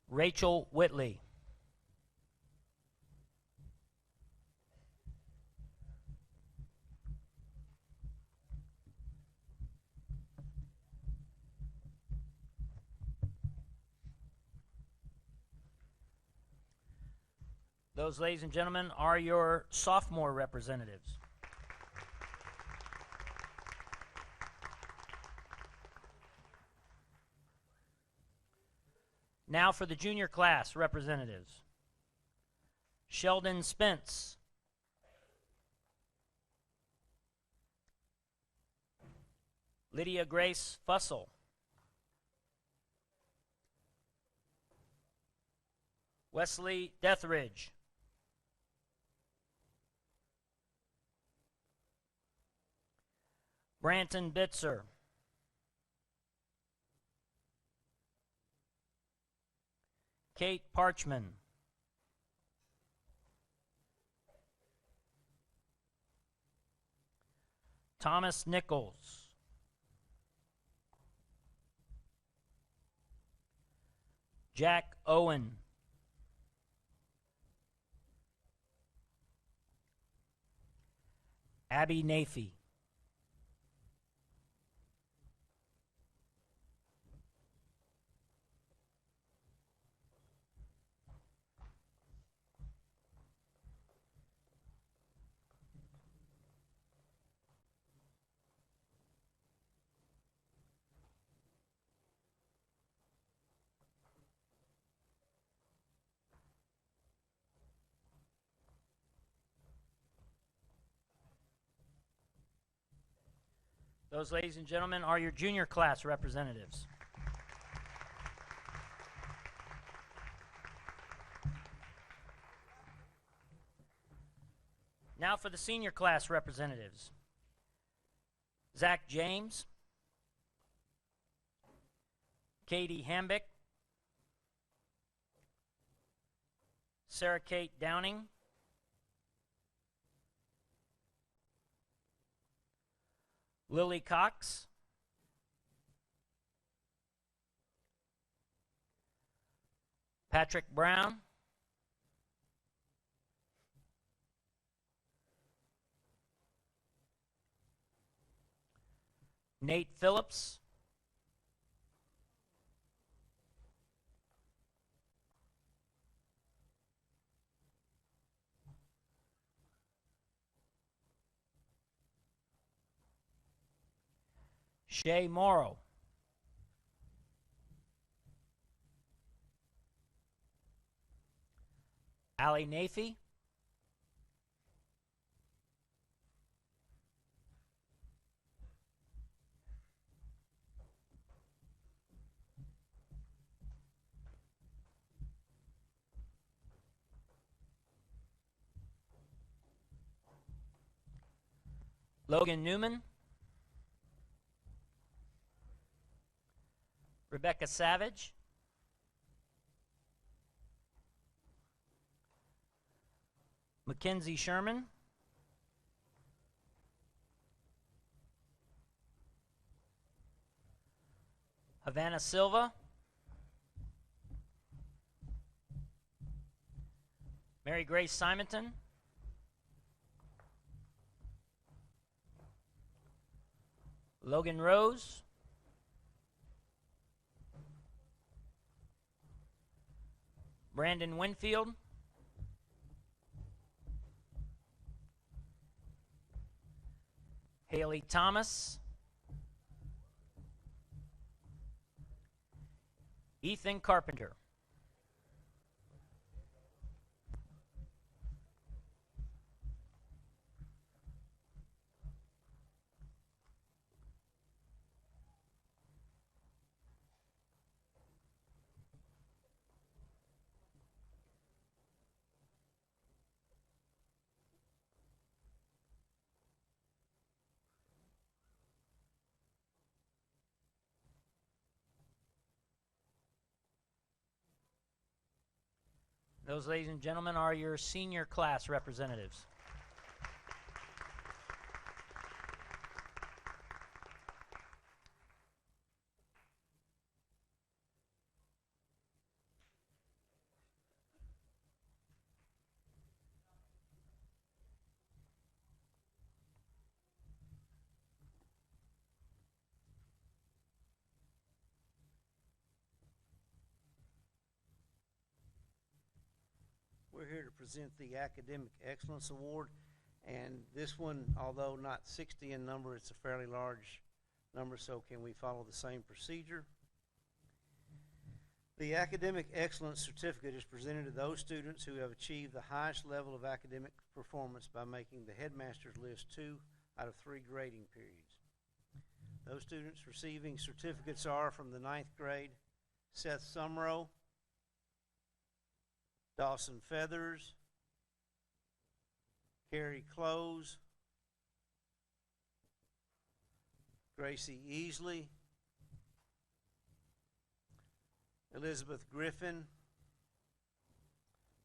Rachel Whitley. Those, ladies and gentlemen, are your sophomore representatives. Now for the junior class representatives. Sheldon Spence. Lydia Grace Fussell. Wesley Deathridge. Branton Bitzer. Kate Parchman. Thomas Nichols. Jack Owen. Abby Nafee. Those, ladies and gentlemen, are your junior class representatives. Now for the senior class representatives. Zach James, Katie Hambick, Sarah Kate Downing, Lily Cox, Patrick Brown, Nate Phillips, Shay Morrow, Allie Nafee, Logan Newman, Rebecca Savage, Mackenzie Sherman, Havana Silva, Mary Grace Simonton, Logan Rose, Brandon Winfield, Haley Thomas, Ethan Carpenter. Those, ladies and gentlemen, are your senior class representatives. We're here to present the Academic Excellence Award, and this one, although not 60 in number, it's a fairly large number, so can we follow the same procedure? The Academic Excellence Certificate is presented to those students who have achieved the highest level of academic performance by making the Headmaster's List 2 out of 3 grading periods. Those students receiving certificates are from the 9th grade, Seth Sumrow, Dawson Feathers, Carrie Close, Gracie Easley, Elizabeth Griffin,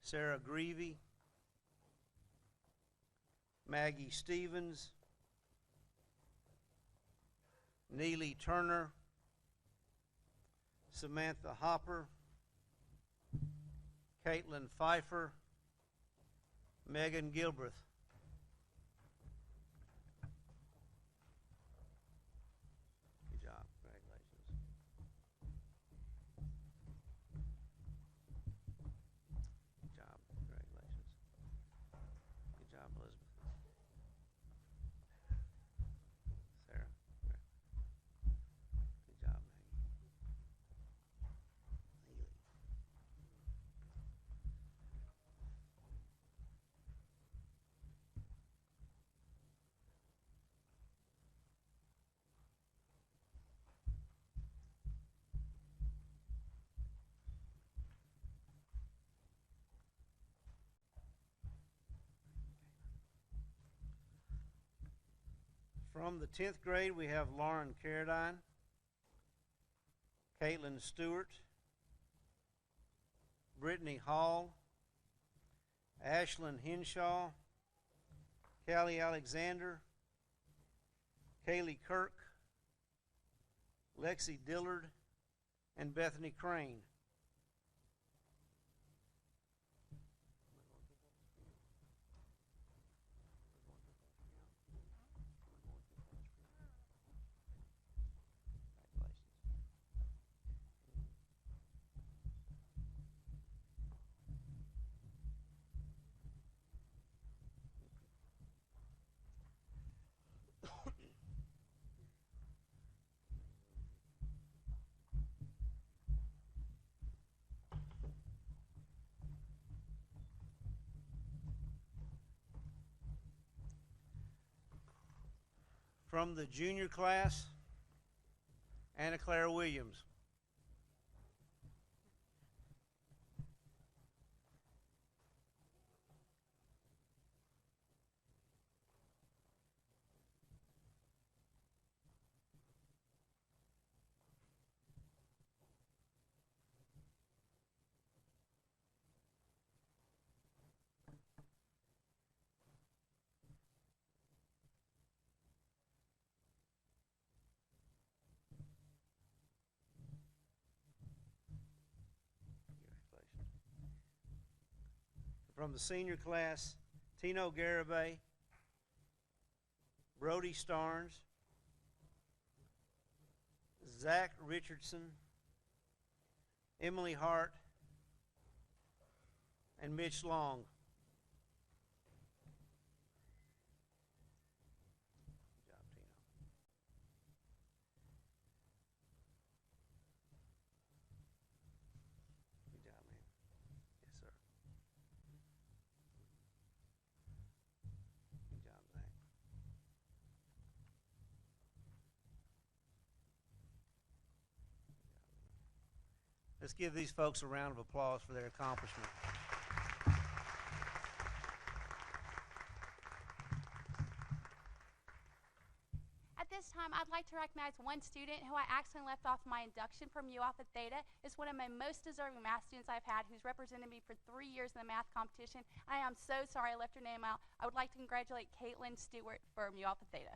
Sarah Greavy, Maggie Stevens, Neely Turner, Samantha Hopper, Caitlin Pfeiffer, Megan Gilbreth. Good job. Congratulations. Good job. Congratulations. Good job, Elizabeth. Sarah. Good job, Maggie. Neely. From the 10th grade, we have Lauren Carradine, Caitlin Stewart, Brittany Hall, Ashlyn Henshaw, Callie Alexander, Kaylee Kirk, Lexi Dillard, and Bethany Crane. From the junior class, Anna Claire Williams. From the senior class, Tino Garibay, Brody Starnes, Zach Richardson, Emily Hart, and Mitch Long. Good job, Tino. Good job, man. Yes, sir. Good job, Zach. Let's give these folks a round of applause for their accomplishment. At this time, I'd like to recognize one student who I accidentally left off my induction from Mu Alpha Theta. It's one of my most deserving math students I've had, who's represented me for 3 years in the math competition. I am so sorry I left her name out. I would like to congratulate Caitlin Stewart for Mu Alpha Theta.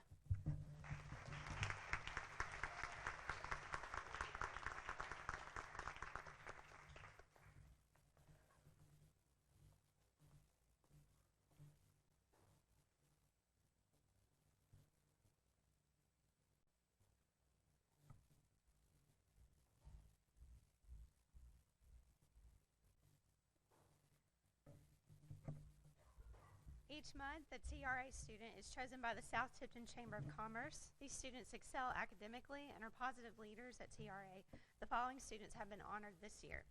Each month, a TRA student is chosen by the South Tipton Chamber of Commerce. These students excel academically and are positive leaders at TRA. The following students have been honored this year.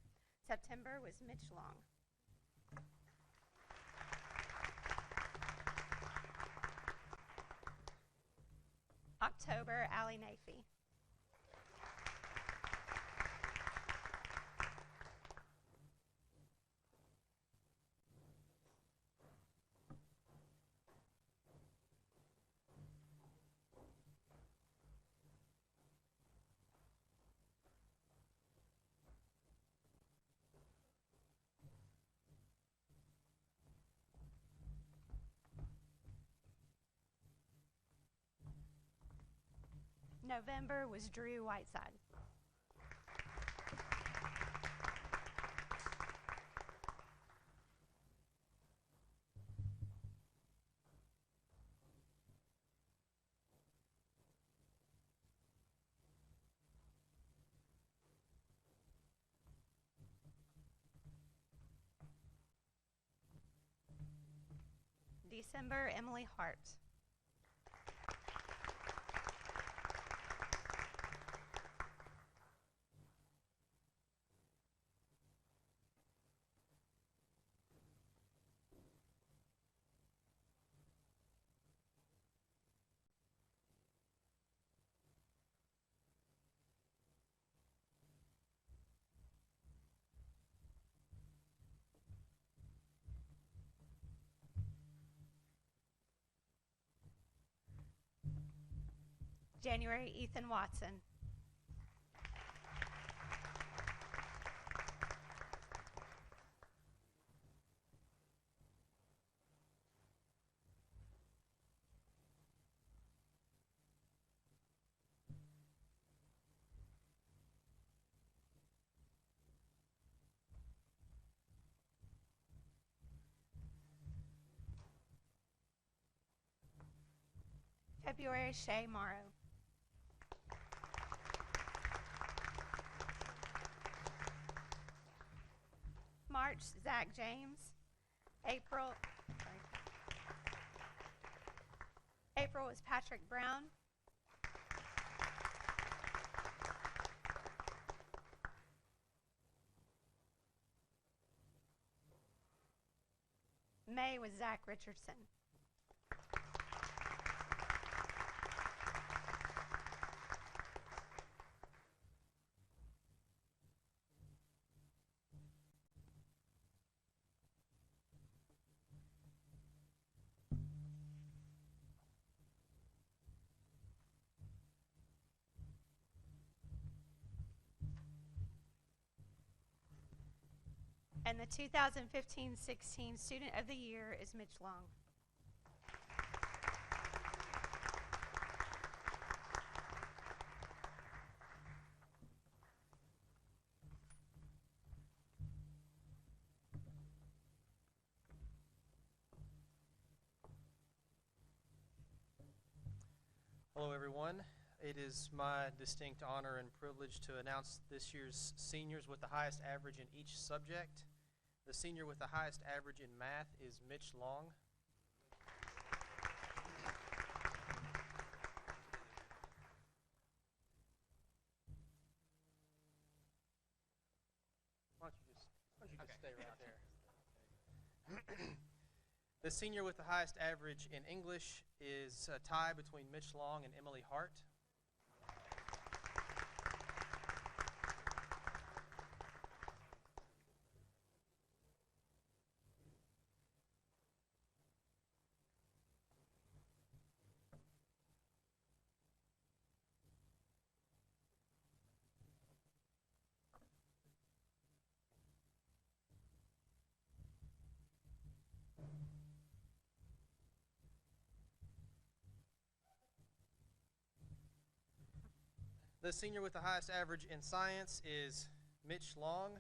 September was Mitch Long. October, Allie Nafee. November was Drew Whiteside. December, Emily Hart. January, Ethan Watson. February, Shay Morrow. March, Zach James. April was Patrick Brown. May was Zach Richardson. And the 2015-16 Student of the Year is Mitch Long. Hello, everyone. It is my distinct honor and privilege to announce this year's seniors with the highest average in each subject. The senior with the highest average in math is Mitch Long. Why don't you just stay right there? The senior with the highest average in English is a tie between Mitch Long and Emily Hart. The senior with the highest average in science is Mitch Long.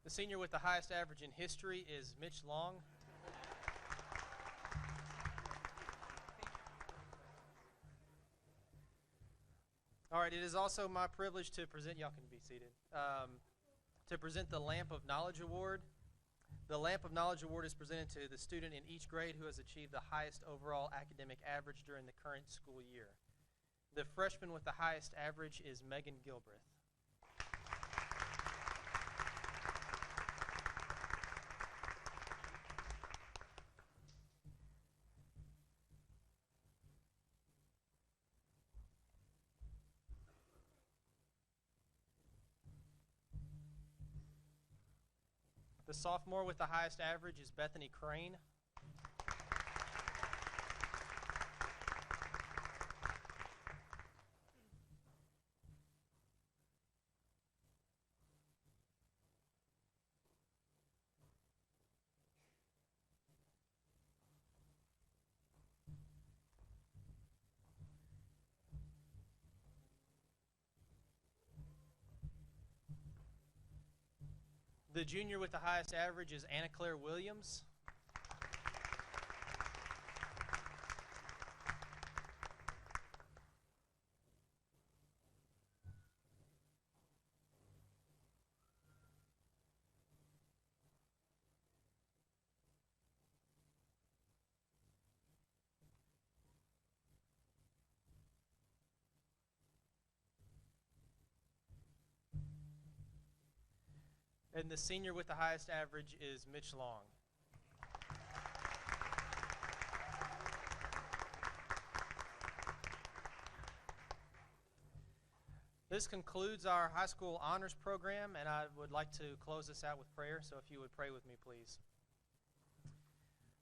The senior with the highest average in history is Mitch Long. All right, it is also my privilege to present, y'all can be seated, to present the Lamp of Knowledge Award. The Lamp of Knowledge Award is presented to the student in each grade who has achieved the highest overall academic average during the current school year. The freshman with the highest average is Megan Gilbreth. The sophomore with the highest average is Bethany Crane. The junior with the highest average is Anna Claire Williams. And the senior with the highest average is Mitch Long. This concludes our high school honors program, and I would like to close this out with prayer, so if you would pray with me, please.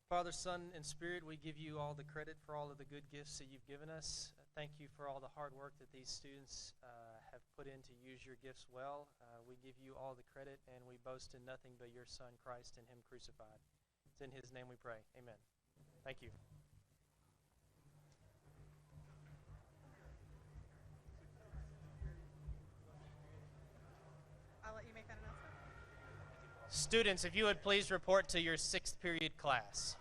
Father, Son, and Spirit, we give you all the credit for all of the good gifts that you've given us. Thank you for all the hard work that these students have put in to use your gifts well. We give you all the credit, and we boast in nothing but your Son, Christ, and him crucified. It's in his name we pray. Amen. Thank you. I'll let you make that announcement. Students, if you would please report to your 6th period class.